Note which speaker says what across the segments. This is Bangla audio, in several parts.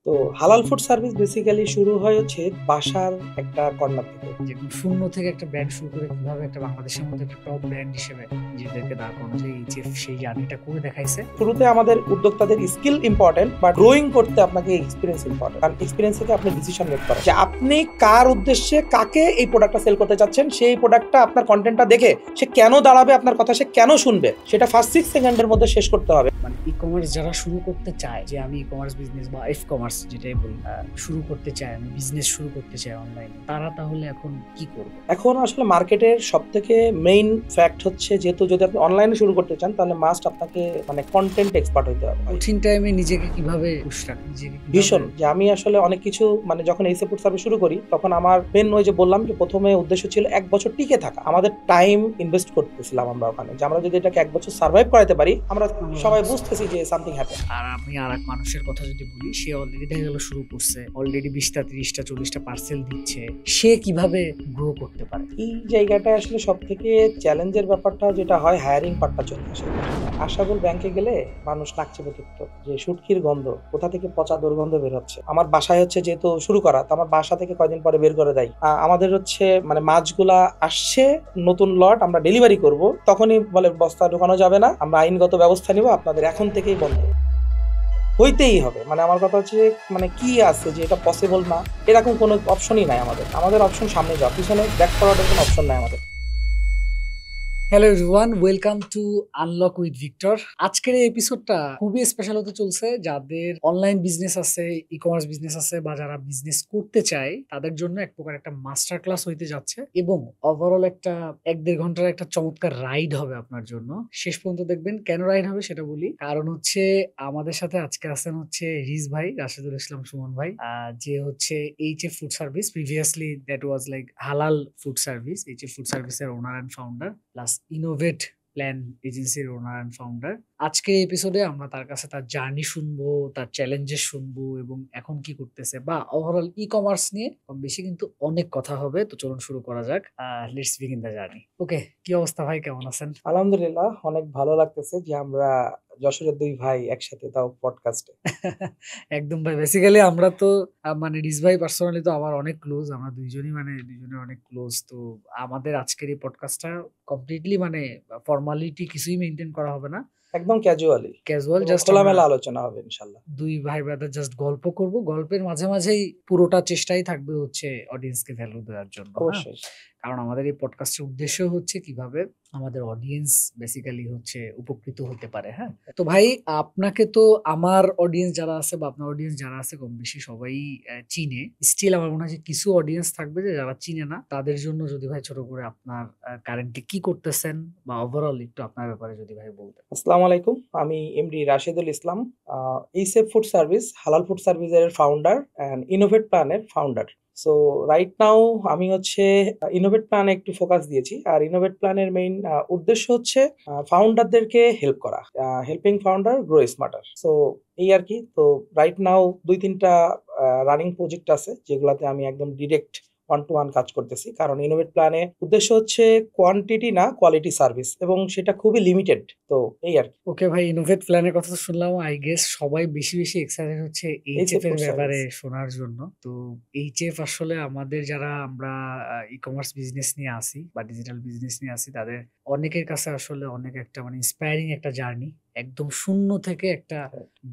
Speaker 1: তো হালাল ফুড সার্ভিস বেসিক্যালি শুরু হয় হচ্ছে বাসার একটা কর্নার থেকে।
Speaker 2: যেরকম শূন্য থেকে একটা ব্র্যান্ড শুরু করে কিভাবে একটা বাংলাদেশের মধ্যে একটা টপ ব্র্যান্ড হিসেবে নিজেদেরকে দাঁড় করানো যায়, এই যে সেই জার্নিটা করে দেখাইছে।
Speaker 1: শুরুতে আমাদের উদ্যোক্তাদের স্কিল ইম্পর্টেন্ট, বাট গ্রোয়িং করতে আপনাকে এক্সপিরিয়েন্স ইম্পর্টেন্ট। কারণ এক্সপিরিয়েন্স থেকে আপনি ডিসিশন মেক করেন যে আপনি কার উদ্দেশ্যে কাকে এই প্রোডাক্টটা সেল করতে চাচ্ছেন, সেই প্রোডাক্টটা আপনার কন্টেন্টটা দেখে সে কেন দাঁড়াবে, আপনার কথা সে কেন শুনবে, সেটা ফার্স্ট 6 সেকেন্ডের মধ্যে শেষ করতে হবে।
Speaker 2: মানে ই কমার্স যারা শুরু করতে চায়, যে আমি ই কমার্স বিজনেস বা এফ কমার্স যেটাই বলি শুরু করতে চায়, আমি বিজনেস শুরু করতে চাই অনলাইনে, তারা তাহলে এখন কি করবে?
Speaker 1: এখন আসলে মার্কেটের সব থেকে মেইন ফ্যাক্ট হচ্ছে, যেহেতু যদি আপনি অনলাইনে শুরু করতে চান তাহলে মাস্ট আপনাকে মানে কন্টেন্ট এক্সপার্ট হইতে হবে।
Speaker 2: কঠিন টাইমে নিজেকে কিভাবে পুশ রাখেন, নিজেকে
Speaker 1: ভীষণ যে আমি আসলে অনেক কিছু মানে যখন এই ফুড সার্ভিস শুরু করি তখন আমার মেন ওই যে বললাম যে প্রথমে উদ্দেশ্য ছিল 1 বছর টিকে থাকা। আমাদের টাইম ইনভেস্ট করতেছিলাম আমরা ওখানে, যে আমরা যদি এটাকে 1 বছর সার্ভাইভ করাতে পারি, আমরা সবাই বুঝতেছি যে সামথিং হ্যাপেন।
Speaker 2: আর আমি আর এক মানুষের কথা যদি বলি, সে অলরেডি দেখা গেল শুরু করছে, অলরেডি 20টা 30টা 40টা পার্সেল দিচ্ছে, সে কিভাবে গ্রো করতে পারে?
Speaker 1: এই জায়গাটায় আসলে সব থেকে চ্যালেঞ্জের ব্যাপারটা যেটা হয়, হায়ারিং পার্টটা চলে আসে। আশাবল ব্যাংকে গেলে মানুষ নাক চেপে থাকতো যে শুটকির গন্ধ কোথা থেকে পচা দুর্গন্ধ বের হচ্ছে। আমার বাসায় হচ্ছে যেহেতু শুরু করা, তো আমার বাসা থেকে কয়দিন পরে বের করে দেয়। আমাদের হচ্ছে মানে মাছগুলা আসছে নতুন লট, আমরা ডেলিভারি করব, তখনই বলে বস্তা ঢোকানো যাবে না, আমরা আইনগত ব্যবস্থা নিব, আপনাদের এখন থেকেই বন্ধ হইতেই হবে। মানে আমার কথা হচ্ছে মানে কি আছে যে এটা পসিবল না, এরকম কোনো অপশনই নাই আমাদের। আমাদের অপশন সামনে যাওয়া, পিছনে ব্যাক ফরওয়ার্ডের কোনো অপশন নাই আমাদের।
Speaker 2: Hello everyone, welcome to unlock with Victor. আজকের এই এপিসোডটা খুবই স্পেশাল হতে চলছে। যাদের অনলাইন বিজনেস আছে, ই কমার্স বিজনেস আছে, বা যারা বিজনেস করতে চায়, তাদের জন্য এক প্রকার একটা মাস্টার ক্লাস হইতে যাচ্ছে, এবং ওভারঅল একটা 1-1.5 ঘন্টার একটা চমৎকার রাইড হবে আপনার জন্য। শেষ পর্যন্ত দেখবেন। কেন রাইড হবে সেটা বলি। কারণ হচ্ছে আমাদের সাথে আজকে আছেন হচ্ছে রিজ ভাই, রাশেদুল ইসলাম সুমন ভাই, যে হচ্ছে HF food service, previously that was like halal food service, HF food সার্ভিসের owner and founder, plus innovate plan এজেন্সির ওনার অ্যান্ড ফাউন্ডার। আজকের এপিসোডে আমরা তার কাছে তার জার্নি শুনবো, তার চ্যালেঞ্জেস শুনবো, এবং এখন কি করতেছে, বা ওভারঅল ই কমার্স নিয়ে কম বেশি কিন্তু অনেক কথা হবে। তো চলুন শুরু করা যাক। Let's begin the journey. Okay, কি অবস্থা ভাই, কেমন আছেন?
Speaker 1: আলহামদুলিল্লাহ, অনেক ভালো লাগতেছে যে আমরা যশোরের দুই ভাই একসাথে, তাও পডকাস্টে।
Speaker 2: একদম ভাই, বেসিক্যালি আমরা তো মানে রিজ ভাই পার্সোনালি তো আমার অনেক ক্লোজ, আমরা দুইজনই মানে দুইজনের অনেক ক্লোজ। তো আমাদের আজকের এই পডকাস্টটা কমপ্লিটলি মানে ফর্মালিটি কিছুই মেনটেন করা হবে না,
Speaker 1: একদম ক্যাজুয়ালি,
Speaker 2: ক্যাজুয়াল,
Speaker 1: এবং
Speaker 2: জাস্ট
Speaker 1: খোলামেলা আলোচনা হবে ইনশাল্লাহ।
Speaker 2: দুই ভাই ব্রাদার জাস্ট গল্প করব। গল্পের মাঝে মাঝেই পুরোটা চেষ্টাই থাকবে হচ্ছে অডিয়েন্সকে ভ্যালু দেওয়ার জন্য। হ্যাঁ,
Speaker 1: অবশ্যই।
Speaker 2: কারণ আমাদের এই পডকাস্টের উদ্দেশ্য হচ্ছে কিভাবে আমাদের অডিয়েন্স বেসিক্যালি হচ্ছে উপকৃত হতে পারে। হ্যাঁ, তো ভাই আপনাকে তো আমার অডিয়েন্স যারা আছে বা আপনার অডিয়েন্স যারা আছে কম বেশি সবাই চিনে। স্টিল আমার মনে হয় যে কিছু অডিয়েন্স থাকবে যে যারা চিনে না, তাদের জন্য যদি ভাই ছোট করে আপনার কারেন্টলি কি করতেছেন বা ওভারঅল একটু আপনার ব্যাপারে যদি ভাই বলতেন।
Speaker 1: আসসালামু আলাইকুম, আমি MD Rashedul Islam, এইসেফ food service, হালাল ফুড সার্ভিসের ফাউন্ডার অ্যান্ড ইনোভেট প্ল্যানের ফাউন্ডার। সো রাইট নাও আমি হচ্ছে ইনোভেট প্ল্যানে একটু ফোকাস দিয়েছি। আর ইনোভেট প্ল্যানের মেইন উদ্দেশ্য হচ্ছে ফাউন্ডারদেরকে হেল্প করা, helping founder grow smarter. So এই আর কি। তো রাইট নাও 2-3টা রানিং প্রজেক্ট আছে যেগুলাতে আমি একদম ডিরেক্ট 1-to-1 কাজ করতেছি। কারণ ইনোভেট প্ল্যানে উদ্দেশ্য হচ্ছে কোয়ান্টিটি না, কোয়ালিটি সার্ভিস, এবং সেটা খুবই লিমিটেড। তো এই আর কি।
Speaker 2: ওকে ভাই, ইনোভেট প্ল্যানের কথা তো শুনলাম। আই গেস সবাই বেশি বেশি এক্সাইটেড হচ্ছে এইচএফ এর
Speaker 1: ফুড
Speaker 2: ব্যাপারে
Speaker 1: সার্ভিস।
Speaker 2: শোনার জন্য। তো এইচএফ আসলে আমাদের যারা আমরা ই কমার্স বিজনেস নিয়ে আসি বা ডিজিটাল বিজনেস নিয়ে আসি, তাদের অনেকের কাছে আসলে অনেক একটা মানে ইন্সপায়ারিং একটা জার্নি। একদম শূন্য থেকে একটা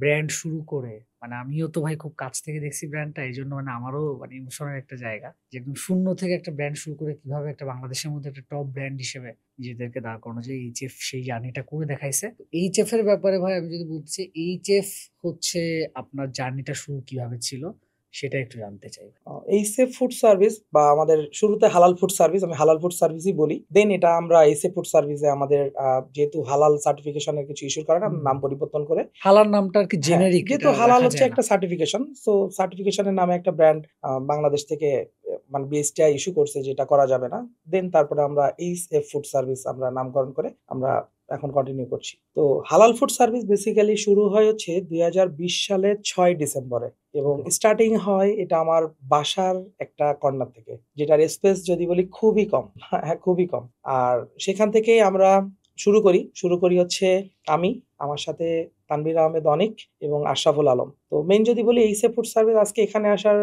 Speaker 2: ব্র্যান্ড শুরু করে, মানে আমিও তো ভাই খুব কাছ থেকে দেখছি ব্র্যান্ডটা, এই জন্য মানে আমারও মানে ইমোশনাল একটা জায়গা, যে একদম শূন্য থেকে একটা ব্র্যান্ড শুরু করে কিভাবে একটা বাংলাদেশের মধ্যে একটা টপ ব্র্যান্ড হিসেবে নিজেদেরকে দাঁড় করানো যায়, এইচএফ সেই জার্নিটা করে দেখাইছে। এইচএফ এর ব্যাপারে ভাই আমি যদি বলতে চাই, এইচএফ হচ্ছে আপনার জার্নিটা শুরু কিভাবে ছিল সেটা একটু জানতে চাই।
Speaker 1: এইসেফ ফুড সার্ভিস বা আমাদের শুরুতে হালাল ফুড সার্ভিস, আমি হালাল ফুড সার্ভিসই বলি। দেন এটা আমরা এইসেফ ফুড সার্ভিসে আমাদের যেহেতু হালাল সার্টিফিকেশনের কিছু ইস্যুর কারণে আমরা নাম পরিবর্তন করে,
Speaker 2: হালাল নামটা আর কি
Speaker 1: হ্যাঁ,
Speaker 2: জেনেরিক,
Speaker 1: যেহেতু হালাল হচ্ছে একটা সার্টিফিকেশন, সো সার্টিফিকেশনের নামে একটা ব্র্যান্ড বাংলাদেশ থেকে মানে বিএসটিআই ইস্যু করছে যেটা করা যাবে না। দেন তারপরে আমরা এইসেফ ফুড সার্ভিস আমরা নামকরণ করে আমরা এখন কন্টিনিউ করছি। তো হালাল ফুড সার্ভিস বেসিক্যালি শুরু হয় হচ্ছে 2020 সালের 6 ডিসেম্বরে, এবং স্টার্টিং হয় এটা আমার বাসার একটা কর্নার থেকে, যেটার স্পেস যদি বলি খুবই কম। হ্যাঁ, খুবই কম। আর সেখান থেকেই আমরা শুরু করি হচ্ছে আমি, আমার সাথে তানভীর আহমেদ অনিক এবং আশরাফুল আলম। তো মেইন যদি বলি এইসে ফুড সার্ভিস আজকে এখানে আসার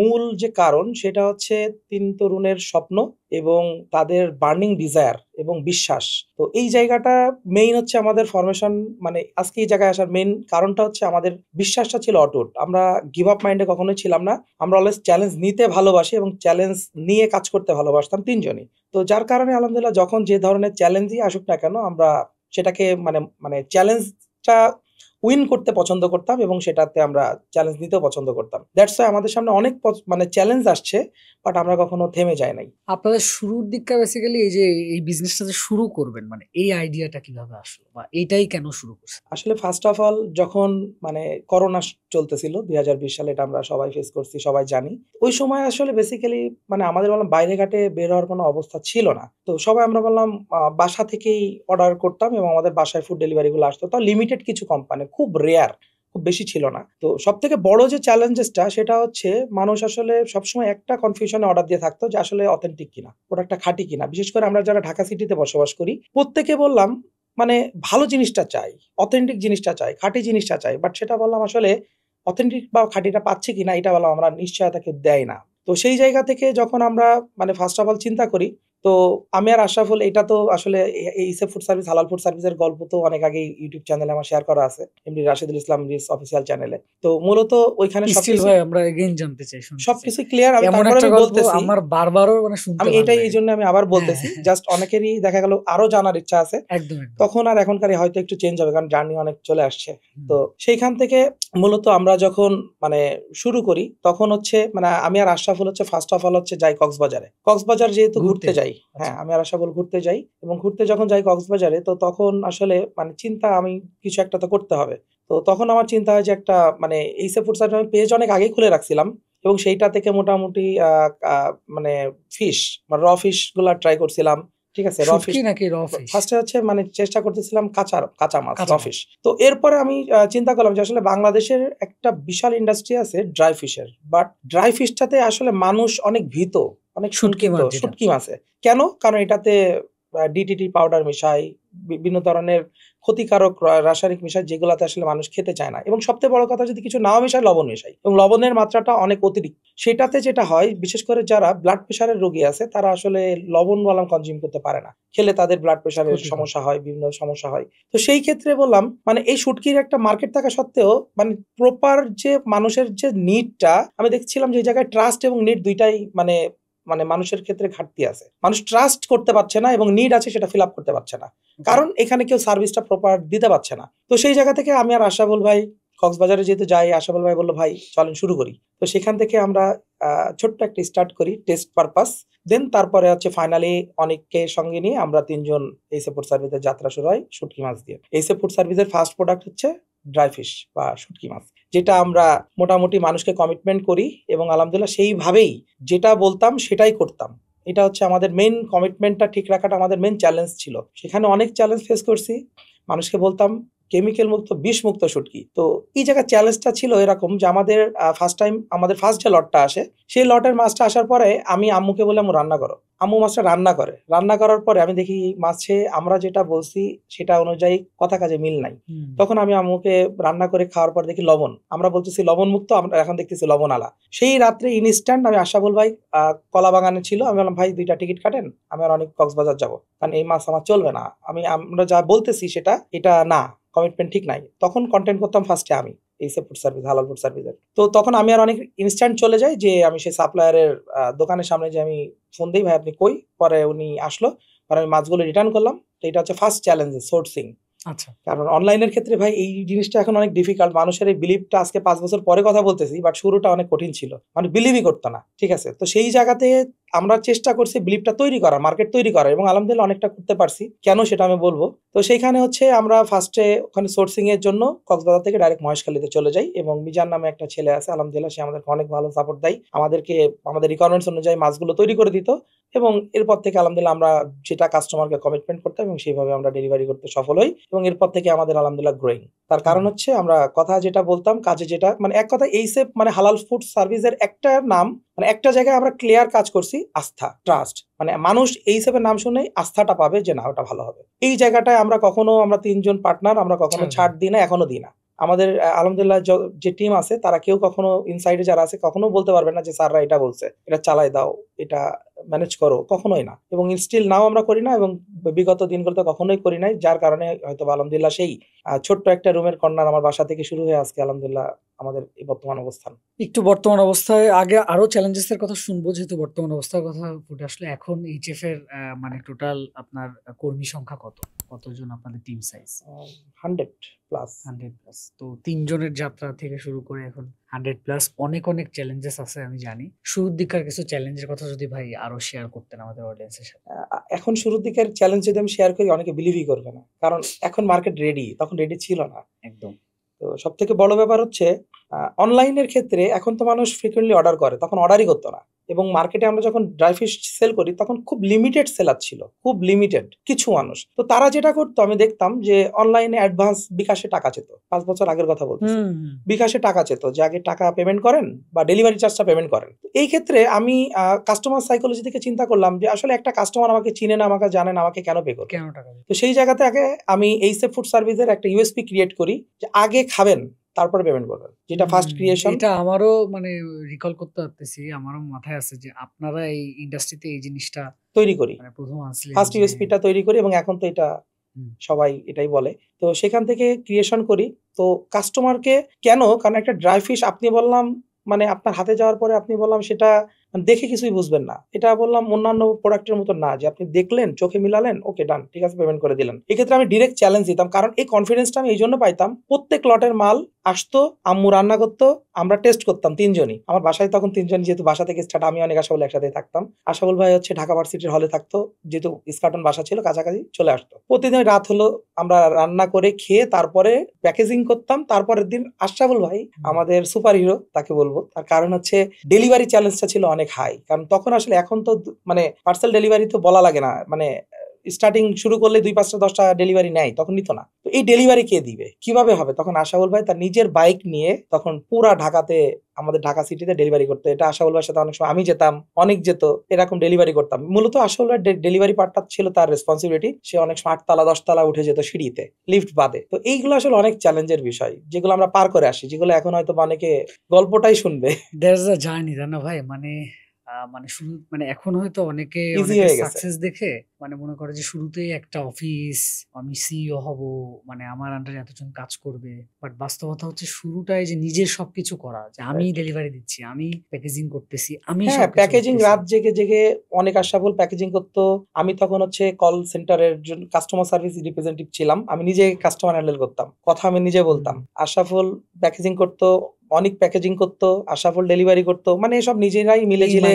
Speaker 1: মূল যে কারণ সেটা হচ্ছে ৩ তরুণের স্বপ্ন এবং তাদের বার্নিং ডিজায়ার এবং বিশ্বাস। তো এই জায়গাটা মেইন হচ্ছে আমাদের ফরমেশন, মানে আজকে এই জায়গায় আসার মেইন কারণটা হচ্ছে আমাদের বিশ্বাসটা ছিল অটুট। আমরা গিভ আপ মাইন্ডে কখনোই ছিলাম না। আমরা অলওয়েজ চ্যালেঞ্জ নিতে ভালোবাসি এবং চ্যালেঞ্জ নিয়ে কাজ করতে ভালোবাসতাম তিনজনই। তো যার কারণে আলহামদুলিল্লাহ যখন যে ধরনের চ্যালেঞ্জই আসুক না কেন আমরা সেটাকে মানে মানে চ্যালেঞ্জটা উইন করতে পছন্দ করতাম এবং সেটাতে আমরা চ্যালেঞ্জ নিতেও পছন্দ করতাম। দ্যাটস ওয়াই আমাদের সামনে অনেক মানে চ্যালেঞ্জ আসছে, বাট আমরা কখনো থেমে যাই নাই।
Speaker 2: আপনাদের শুরুর দিকটা বেসিক্যালি এই যে এই বিজনেসটা যে শুরু করবেন, মানে এই আইডিয়াটা কিভাবে আসলো বা এইটাই কেন শুরু করছেন?
Speaker 1: আসলে ফার্স্ট অফ অল যখন মানে করোনা চলতেছিল ২০২০ সালে, এটা আমরা সবাই ফেস করছি, সবাই জানি। ওই সময় আসলে বেসিক্যালি মানে আমাদের বললাম বাইরে ঘাটে বের হওয়ার কোনো অবস্থা ছিল না। তো সবাই আমরা বললাম বাসা থেকেই অর্ডার করতাম এবং আমাদের বাসায় ফুড ডেলিভারি গুলো আসতো। তাও লিমিটেড কিছু কোম্পানি, খুব রেয়ার, খুব বেশি ছিল না। তো সব থেকে বড় যে চ্যালেঞ্জেসটা সেটা হচ্ছে মানুষ আসলে সবসময় একটা কনফিউশনে অর্ডার দিয়ে থাকতো যে আসলে অথেন্টিক কিনা, প্রোডাক্টটা খাঁটি কিনা। বিশেষ করে আমরা যারা ঢাকা সিটিতে বসবাস করি প্রত্যেকে বললাম মানে ভালো জিনিসটা চাই, অথেন্টিক জিনিসটা চাই, খাঁটি জিনিসটা চাই, বাট সেটা বললাম আসলে অথেন্টিক বা খাঁটিটা পাচ্ছি কিনা এটা বললাম আমরা নিশ্চয়তা কেউ দেয় না। তো সেই জায়গা থেকে যখন আমরা মানে ফার্স্ট অফ অল চিন্তা করি, তো আমি আর আশরাফুল, এটা তো আসলে এইসব ফুড সার্ভিস, হালাল ফুড সার্ভিসের গল্প তো অনেক আগে ইউটিউব চ্যানেলে আমার শেয়ার করা আছে, এমডি রাশিদুল ইসলাম রিস অফিসিয়াল চ্যানেলে। তো মূলত ওইখানে
Speaker 2: স্টিল ভাই আমরা এগেইন জানতে চাই, শুনতে চাই।
Speaker 1: সবকিছু ক্লিয়ার। আমি
Speaker 2: এমন
Speaker 1: তারপরে
Speaker 2: একটা
Speaker 1: আমি
Speaker 2: গল্প
Speaker 1: বলতেছি,
Speaker 2: আমার বারবারও মানে শুনতে
Speaker 1: আমি
Speaker 2: ভালো
Speaker 1: এটাই
Speaker 2: লাগে।
Speaker 1: এই জন্য আমি আবার
Speaker 2: হ্যাঁ,
Speaker 1: বলতেছি, জাস্ট অনেকেরই দেখা গেল আরো জানার ইচ্ছা আছে,
Speaker 2: একদম একদম।
Speaker 1: তখন আর এখনকার হয়তো একটু চেঞ্জ হবে কারণ জার্নি অনেক চলে আসছে।
Speaker 2: হুম।
Speaker 1: তো সেইখান থেকে মূলত আমরা যখন মানে শুরু করি তখন হচ্ছে মানে আমি আর আশরাফুল হচ্ছে ফার্স্ট অফ অল হচ্ছে যাই কক্সবাজারে। কক্সবাজার যেহেতু ঘুরতে যাই, হ্যাঁ আমি আর আশরাফুল ঘুরতে যাই এবং ঘুরতে যখন যাই কক্সবাজারে, তো তখন আসলে মানে চিন্তা আমি কিছু একটা তো করতে হবে। তো তখন আমার চিন্তা হয় যে একটা মানে এইসব ফুড সার্ভিস আমি পেজ অনেক আগেই খুলে রাখছিলাম এবং সেইটা থেকে মোটামুটি মানে ফিশ বা র ফিশ গুলা ট্রাই করছিলাম। ঠিক আছে, র ফিশ
Speaker 2: শুটকি নাকি র ফিশ?
Speaker 1: ফার্স্টে হচ্ছে মানে চেষ্টা করতেছিলাম কাঁচা মাছ,
Speaker 2: কাঁচা
Speaker 1: র
Speaker 2: মাছ।
Speaker 1: ফিশ। তো এরপরে আমি চিন্তা করলাম যে আসলে বাংলাদেশের একটা বিশাল ইন্ডাস্ট্রি আছে ড্রাই ফিশের, বাট ড্রাই ফিশটাতে আসলে মানুষ অনেক ভীত, অনেক
Speaker 2: শুটকি
Speaker 1: শঙ্কিত
Speaker 2: মাছ যেটা।
Speaker 1: শুটকি মাছে। কেন? কারণ এটাতে ডিটিটি পাউডার মিশায়, বিভিন্ন ধরনের ক্ষতিকারক রাসায়নিক মিশায়, যেগুলাতে আসলে মানুষ খেতে চায় না। এবং সবথেকে বড় কথা, যদি কিছু নাও মিশায়, লবণ মিশায় এবং লবণের মাত্রাটা অনেক অতিরিক্ত। সেটাতে যেটা হয়, বিশেষ করে যারা ব্লাড প্রেশারের রোগী আছে তারা আসলে লবণ বললাম কনজিউম করতে পারে না, খেলে তাদের ব্লাড প্রেশারের
Speaker 2: ক্ষতিকর।
Speaker 1: সমস্যা হয়, বিভিন্ন সমস্যা হয়। তো সেই ক্ষেত্রে বললাম মানে এই শুটকির একটা মার্কেট থাকা সত্ত্বেও মানে প্রপার যে মানুষের যে নিডটা, আমি দেখছিলাম যে এই জায়গায় ট্রাস্ট এবং নিড দুইটাই মানে মানে মানুষের ক্ষেত্রে ঘাটতি আছে। মানুষ ট্রাস্ট করতে পারছে না এবং নিড আছে সেটা ফিল আপ করতে পারছে না, কারণ এখানে কেউ সার্ভিসটা প্রপার দিতে পারছে না। তো সেই জায়গা থেকে আমি আর আশরাফুল ভাই কক্সবাজারে যেহেতু যাই, আশরাফুল ভাই বললো ভাই চলেন শুরু করি। তো সেখান থেকে আমরা ছোট্ট একটা স্টার্ট করি টেস্ট পারপাস। দেন তারপরে হচ্ছে ফাইনালি অনেককে সঙ্গে নিয়ে আমরা তিনজন এইসব ফুড সার্ভিসের যাত্রা শুরু হয় শুটকি মাছ দিয়ে। এইসব ফুড সার্ভিসের ফার্স্ট প্রোডাক্ট হচ্ছে ড্রাই ফিশ বা শুটকি মাছ, যেটা আমরা মোটামুটি মানুষকে কমিটমেন্ট করি এবং আলহামদুলিল্লাহ সেইভাবেই যেটা বলতাম সেটাই করতাম। এটা হচ্ছে আমাদের মেইন কমিটমেন্টটা ঠিক রাখাটা আমাদের মেইন চ্যালেঞ্জ ছিল। সেখানে অনেক চ্যালেঞ্জ ফেস করছি, মানুষকে বলতাম কেমিক্যাল মুক্ত, বিষ মুক্ত শুটকি। তো এই জায়গায় চ্যালেঞ্জটা ছিল এরকম যে আমাদের ফার্স্ট টাইম আমাদের ফার্স্ট যে লটটা আসে, সেই লটের মাছটা আসার পরে আমি আম্মুকে বলে আম্মু রান্না করো। আম্মু মাছটা রান্না করে, রান্না করার পরে আমি দেখি মাছে আমরা যেটা বলছি সেটা অনুযায়ী কথা কাজে মিল নাই। তখন আমি আম্মুকে রান্না করে খাওয়ার পর দেখি লবণ, আমরা বলতেছি লবণ মুক্ত, আমরা এখন দেখতেছি লবণ আলা। সেই রাত্রে ইনস্ট্যান্ট আমি আশরাফুল ভাই কলা বাগানে ছিল, আমি বললাম ভাই 2টা টিকিট কাটেন, আমি আর অনেক কক্সবাজার যাবো, কারণ এই মাছ আমার চলবে না, আমরা যা বলতেছি সেটা এটা না, কমিটমেন্ট ঠিক নাই। তখন কন্টেন্ট করতাম ফার্স্টে আমি এইসব ফুড সার্ভিস, হালাল ফুড সার্ভিসের। তো তখন আমি আর অনেক ইনস্ট্যান্ট চলে যাই যে আমি সেই সাপ্লায়ারের দোকানের সামনে যে আমি ফোন দিই, ভাই আপনি কই? পরে উনি আসলো, পরে আমি মাছগুলো রিটার্ন করলাম। তো এটা হচ্ছে ফার্স্ট চ্যালেঞ্জ, সোর্সিং।
Speaker 2: আচ্ছা।
Speaker 1: কারণ অনলাইনের ক্ষেত্রে ভাই এই জিনিসটা এখন অনেক ডিফিকাল্ট। মানুষের এই বিলিভটা আজকে 5 বছর পরে কথা বলতেছি, বাট শুরুটা অনেক কঠিন ছিল, মানে বিলিভই করতো না। ঠিক আছে, তো সেই জায়গাতে আমরা চেষ্টা করছি বিলিভটা তৈরি করা, মার্কেট তৈরি করা, এবং আলহামদুলিল্লাহ অনেকটা করতে পারছি। কেন সেটা আমি বলবো। তো সেইখানে হচ্ছে আমরা ফার্স্টে ওখানে সোর্সিং এর জন্য কক্সবাজার থেকে ডাইরেক্ট মহেশখালীতে চলে যাই এবং মিজান নামে একটা ছেলে আছে, আলহামদুলিল্লাহ সে আমাদেরকে অনেক ভালো সাপোর্ট দেয়, আমাদেরকে আমাদের রিকোয়ারমেন্টস অনুযায়ী মাছগুলো তৈরি করে দিত এবং এরপর থেকে আলহামদুলিল্লাহ আমরা যেটা কাস্টমারকে কমিটমেন্ট করতাম এবং সেইভাবে আমরা ডেলিভারি করতে সফল হই এবং এরপর থেকে আমাদের আলহামদুলিল্লাহ গ্রোয়িং। তার কারণ হচ্ছে আমরা কথা যেটা বলতাম কাজে যেটা, মানে এক কথা এইসব মানে হালাল ফুড সার্ভিসের একটা নাম, মানে একটা জায়গায় আমরা ক্লিয়ার কাজ করছি, আস্থা, ট্রাস্ট। মানে মানুষ এই হিসেবে নাম শুনেই আস্থাটা পাবে যে না ওটা ভালো হবে। এই জায়গাটায় আমরা তিনজন পার্টনার আমরা কখনো ছাড় দিই না, এখনো দিই না। আমাদের আলহামদুলিল্লাহ যে টিম আছে তারা কেউ কখনো ইনসাইডে যারা আছে কখনো বলতে পারবে না যে স্যাররা এটা বলছে, এটা চালাই দাও, এটা ম্যানেজ করো, কখনোই না। এবং স্টিল নাও আমরা করি না এবং বিগত দিনগুলোতে কখনোই করি নাই, যার কারণে হয়তো আলহামদুলিল্লাহ সেই ছোট্ট একটা রুমের কর্নার আমার বাসা থেকে শুরু হয়ে আজকে আলহামদুলিল্লাহ আমাদের এই বর্তমান অবস্থান।
Speaker 2: একটু বর্তমান অবস্থায় আগে আরো চ্যালেঞ্জেস এর কথা শুনবো, যেহেতু বর্তমান অবস্থার কথা ফুটে আসলে। এখন এইচএফ এর মানে টোটাল আপনার কর্মী সংখ্যা কতজন, আপনাদের টিম সাইজ?
Speaker 1: 100+।
Speaker 2: 100+। তো 3 জনের যাত্রা থেকে শুরু করে এখন 100+, অনেক অনেক চ্যালেঞ্জেস আছে আমি জানি। শুরুর দিককার কিছু চ্যালেঞ্জের কথা যদি ভাই আরো শেয়ার করতেন আমাদের অডিয়েন্সের সাথে।
Speaker 1: এখন শুরুর দিকের চ্যালেঞ্জ যদি আমি শেয়ার করি অনেকে বিলিভই করবে না, কারণ এখন মার্কেট রেডি, তখন রেডি ছিল না
Speaker 2: একদম।
Speaker 1: তো সব থেকে বড় ব্যাপার হচ্ছে অনলাইনের ক্ষেত্রে এখন তো মানুষ ফ্রিকুয়েন্টলি অর্ডার করে, তখন অর্ডারই করতো না। এবং মার্কেটে আমরা যখন ড্রাই ফিশ সেল করি তখন খুব লিমিটেড সেলার ছিল, খুব লিমিটেড কিছু মানুষ। তো তারা যেটা করতো আমি দেখতাম যে অনলাইনে অ্যাডভান্স বিকাশে টাকা চেত। 5 বছর আগের কথা বলতেছি, বিকাশে টাকা চেত যে আগে টাকা পেমেন্ট করেন বা ডেলিভারি চার্জটা পেমেন্ট করেন। এই ক্ষেত্রে আমি কাস্টমার সাইকোলজি থেকে চিন্তা করলাম যে আসলে একটা কাস্টমার আমাকে চিনে না, আমাকে জানে না, আমাকে কেন পে করবে,
Speaker 2: কেন টাকা?
Speaker 1: তো সেই জায়গাতে আগে আমি এইচএফ ফুড সার্ভিসের একটা ইউএসপি ক্রিয়েট করি যে আগে খাবেন তারপরে পেমেন্ট করবেন, যেটা ফার্স্ট ক্রিয়েশন।
Speaker 2: এটা আমারও মানে রিকল করতে পারতেছি, আমারও মাথায় আছে যে আপনারা এই ইন্ডাস্ট্রিতে এই জিনিসটা
Speaker 1: তৈরি করি,
Speaker 2: মানে প্রথম আসলে
Speaker 1: ফার্স্ট ইউএসপিটা তৈরি করি এবং এখন তো এটা সবাই এটাই বলে। তো সেখান থেকে ক্রিয়েশন করি। তো কাস্টমারকে কেন, কারণ একটা ড্রাই ফিশ আপনি বললাম মানে আপনার হাতে যাওয়ার পরে আপনি বললাম সেটা দেখে কিছুই বুঝবেন না। এটা বললাম অন্যান্য প্রোডাক্টের মতো না যে আপনি দেখলেন, চোখে মিলালেন, ওকে ডান, ঠিক আছে, পেমেন্ট করে দিলেন। এক্ষেত্রে আমি ডিরেক্ট চ্যালেঞ্জ দিতাম, কারণ এই কনফিডেন্সটা আমি এই জন্য পাইতাম। প্রত্যেক লটের মাল আসতো, আম্মু রান্না করতো, আমরা টেস্ট করতাম 3 জনই। আমার বাসায় তখন 3 জন, যেহেতু বাসা থেকে স্টার্ট, আমি অনেক আশাবল একসাথে থাকতাম। আশাবল ভাই হচ্ছে ঢাকা ভার্সিটির হলে থাকতো, যেহেতু ইস্কাটন বাসা ছিল কাছাকাছি, চলে আসতো। প্রতিদিন রাত হলো আমরা রান্না করে খেয়ে তারপরে প্যাকেজিং করতাম। তারপরের দিন আশরাফুল ভাই আমাদের সুপার হিরো তাকে বলবো, তার কারণ হচ্ছে ডেলিভারি চ্যালেঞ্জটা ছিল অনেক হাই। কারণ তখন আসলে, এখন তো মানে পার্সেল ডেলিভারি তো বলা লাগে না, মানে স্টার্টিং শুরু করলে 2-5-10টা ডেলিভারি নেয়, তখন নিত না। তো এই ডেলিভারি কে দিবে, কিভাবে হবে? তখন আশাবুল ভাই তার নিজের বাইক নিয়ে তখন পুরা ঢাকাতে, আমাদের ঢাকা সিটিতে ডেলিভারি করতো। এটা আশাবুল ভাইয়ের সাথে অনেক সময় আমি যেতাম, অনেক যেত, এরকম ডেলিভারি করতাম। মূলত আশাবুল ভাই ডেলিভারি পার্টটা ছিল তার রেসপন্সিবিলিটি। সে অনেক 8 তলা 10 তলা উঠে যেত সিঁড়িতে, লিফট বাদে। তো এইগুলো আসলে অনেক চ্যালেঞ্জের বিষয়, যেগুলো আমরা পার করে আসি, যেগুলো এখন হয়তো অনেকে গল্পটাই শুনবে।
Speaker 2: দেয়ার ইজ আ জার্নি, তাই না ভাই? মানে শুরু, মানে এখন হয়তো অনেকে সাকসেস দেখে মানে মনে করে যে শুরুতেই একটা অফিস, আমি সিইও হব, মানে আমার আন্ডারে এতজন কাজ করবে। বাট বাস্তবতা হচ্ছে শুরুটাই যে নিজের সবকিছু করা, যে আমি ডেলিভারি দিচ্ছি, আমি প্যাকেজিং করতেছি, আমি
Speaker 1: প্যাকেজিং রাত জেগে জেগে অনেক আশাফুল প্যাকেজিং করতো। আমি তখন হচ্ছে কল সেন্টারের জন্য কাস্টমার সার্ভিস রিপ্রেজেন্টেটিভ ছিলাম, আমি নিজে কাস্টমার হ্যান্ডেল করতাম, কথা আমি নিজে বলতাম। আশাফুল প্যাকেজিং করতো, অনেক প্যাকেজিং করতো, আশাফুল ডেলিভারি করতো, মানে সব নিজেরাই মিলে ঝিলে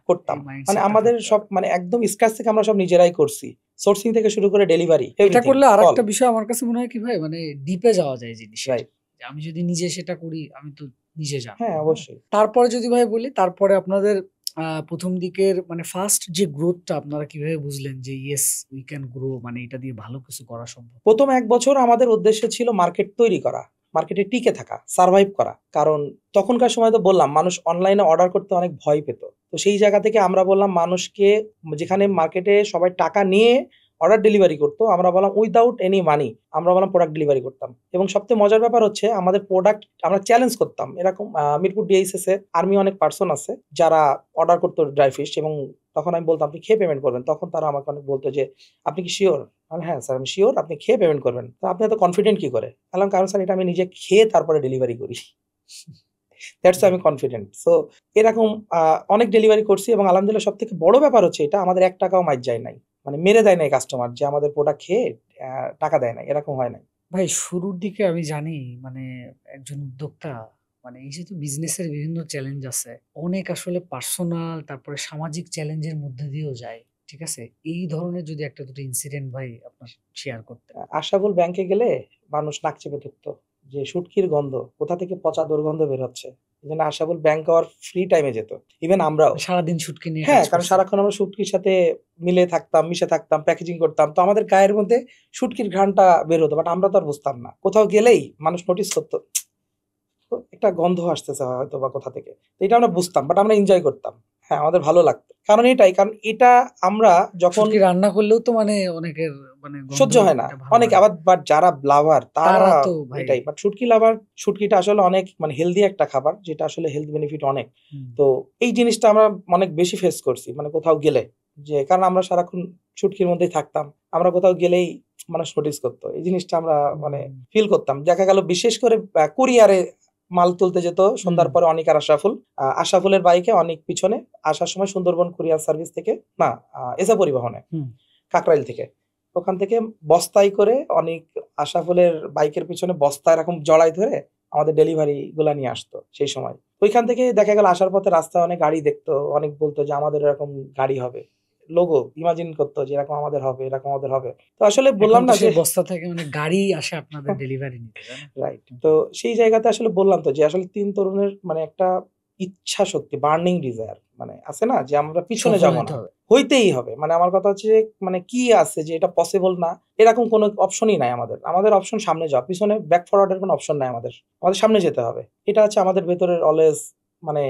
Speaker 1: করতাম। মানে আমাদের সব মানে একদম স্ক্র্যাচ থেকে আমরা সব নিজেরাই করছি, সোর্সিং থেকে শুরু করে ডেলিভারি।
Speaker 2: এটা করলে আরেকটা বিষয় আমার কাছে মনে হয় কি ভাই, মানে ডিপে যাওয়া যায় জিনিস। আমি যদি নিজে সেটা করি, আমি তো নিজে যাবো।
Speaker 1: হ্যাঁ অবশ্যই।
Speaker 2: তারপরে যদি ভাই বলি, তারপরে আপনাদের প্রথম দিকের মানে ফার্স্ট যে গ্রোথটা আপনারা কিভাবে বুঝলেন যে ইয়েস উই ক্যান গ্রো, মানে এটা দিয়ে ভালো কিছু করা সম্ভব?
Speaker 1: প্রথম 1 বছর আমাদের উদ্দেশ্য ছিল মার্কেট তৈরি করা, মার্কেটে টিকে থাকা, সার্ভাইভ করা। কারণ তখনকার সময় তো বললাম মানুষ অনলাইনে অর্ডার করতে অনেক ভয় পেত। তো সেই জায়গা থেকে আমরা বললাম মানুষকে, যেখানে মার্কেটে সবাই টাকা নিয়ে অর্ডার ডেলিভারি করতো, আমরা বললাম উইদাউট এনি মানি আমরা বললাম প্রোডাক্ট ডেলিভারি করতাম। এবং সবচেয়ে মজার ব্যাপার হচ্ছে আমাদের প্রোডাক্ট আমরা চ্যালেঞ্জ করতাম। এরকম মিরপুর ডিএইচএস এ আর্মি অনেক পার্সন আছে যারা অর্ডার করতো ড্রাই ফিশ, এবং তখন আমি বলতাম আপনি খেয়ে পেমেন্ট করবেন। তখন তারা আমাকে অনেক বলতো যে আপনি কি শিওর? হ্যাঁ স্যার আমি শিওর, আপনি খেয়ে পেমেন্ট করবেন। তো আপনি এত কনফিডেন্ট কি করে? বললাম কারণ স্যার এটা আমি নিজে খেয়ে তারপরে ডেলিভারি করি, দ্যাটস আমি কনফিডেন্ট। সো এরকম অনেক ডেলিভারি করছি এবং আলহামদুলিল্লাহ সব থেকে বড় ব্যাপার হচ্ছে এটা আমাদের 1 টাকাও মাইর যায় নাই, মানে মেরে দেয় নাই কাস্টমার যে আমাদের প্রোডাক্ট খেয়ে টাকা দেয় না, এরকম হয় নাই।
Speaker 2: ভাই শুরুর দিকে আমি জানি মানে একজন উদ্যোক্তা, মানে এই যেহেতু বিজনেসের বিভিন্ন চ্যালেঞ্জ আছে, অনেক আসলে পার্সোনাল তারপরে সামাজিক চ্যালেঞ্জের মধ্যে দিয়েও যায়। ঠিক আছে, এই ধরনের যদি একটা দুটো ইনসিডেন্ট ভাই আপনার শেয়ার করতেন।
Speaker 1: আশাবুল ব্যাংকে গেলে মানুষ নাক চেপে ধরতো যে শুটকির গন্ধ, কোথা থেকে পচা দুর্গন্ধ বের হচ্ছে। এই জন্য আশাবুল ব্যাংক আওয়ার ফ্রি টাইমে যেত, ইভেন আমরাও
Speaker 2: সারাদিন শুটকি নিয়ে।
Speaker 1: হ্যাঁ, কারণ সারাক্ষণ আমরা শুটকির সাথে মিলে থাকতাম, মিশে থাকতাম, প্যাকেজিং করতাম। তো আমাদের গায়ের মধ্যে শুটকির ঘ্রাণটা বের হতো, বাট আমরা তো আর বুঝতাম না। কোথাও গেলেই মানুষ নোটিস করতো একটা গন্ধ আসতেছে হয়তো বা কোথা থেকে, তো এটা আমরা বুঝতাম, বাট আমরা এনজয় করতাম। হ্যাঁ, আমাদের ভালো লাগতো। কারণ এটা আমরা যখন
Speaker 2: শুটকি রান্না করলেও তো মানে অনেকের মানে
Speaker 1: সহ্য হয় না।
Speaker 2: গন্ধটা ভালো
Speaker 1: অনেকে
Speaker 2: লাগে
Speaker 1: আবার বাট যারা লাভার তারা
Speaker 2: তারা তো ভাই
Speaker 1: এটাই। বাট শুটকি লাভার, শুটকিটা আসলে অনেক মানে হেলদি একটা খাবার যেটা আসলে হেলথ বেনিফিট অনেক।
Speaker 2: হুম,
Speaker 1: তো এই জিনিসটা আমরা অনেক বেশি ফেস করছি মানে কোথাও গেলে। যে কারণ আমরা সারাক্ষণ শুটকির মধ্যেই থাকতাম। আমরা কোথাও গেলেই মানুষ নোটিস করতো। এই জিনিসটা আমরা মানে
Speaker 2: হুম,
Speaker 1: ফিল করতাম। দেখা গেল বিশেষ করে কুরিয়ারে মাল তুলতে যেত
Speaker 2: হুম,
Speaker 1: সন্ধ্যার পরে অনিক আর আশরাফুল। আশরাফুলের বাইকে অনেক পিছনে আসার সময় সুন্দরবন কুরিয়ার সার্ভিস থেকে না এসা পরিবহনে
Speaker 2: হুম।
Speaker 1: কাকরাইল থেকে। ওখান থেকে বস্তায় করে অনেক আশরাফুলের বাইকের পিছনে বস্তা এরকম জড়াই ধরে আমাদের ডেলিভারি গুলা নিয়ে আসতো সেই সময়। ওইখান থেকে দেখা গেল আসার পথে রাস্তায় অনেক গাড়ি দেখতো, অনেক বলতো যে আমাদের এরকম গাড়ি হবে, লোগো ইমাজিন করতো যে এরকম আমাদের হবে, এরকম আমাদের হবে। তো আসলে
Speaker 2: এখন
Speaker 1: বললাম
Speaker 2: তো
Speaker 1: না
Speaker 2: সেই
Speaker 1: যে
Speaker 2: বস্তা থেকে মানে গাড়ি আসে আপনাদের ডেলিভারি নিতে, তাই না?
Speaker 1: রাইট। তো সেই জায়গাতে আসলে বললাম তো যে আসলে তিন তরুণের মানে একটা ইচ্ছা শক্তি, বার্নিং ডিজায়ার মানে আছে না যে আমরা পিছনে
Speaker 2: সফল
Speaker 1: যাব
Speaker 2: হইতে
Speaker 1: না,
Speaker 2: হবে।
Speaker 1: হইতেই হবে। মানে আমার কথা হচ্ছে যে মানে কি আছে যে এটা পসিবল না, এরকম কোনো অপশনই নাই আমাদের। আমাদের অপশন সামনে যাওয়া, পিছনে ব্যাক ফরওয়ার্ডের কোনো অপশন নাই আমাদের। আমাদের সামনে যেতে হবে। এটা হচ্ছে আমাদের ভেতরের অলওয়েজ মানে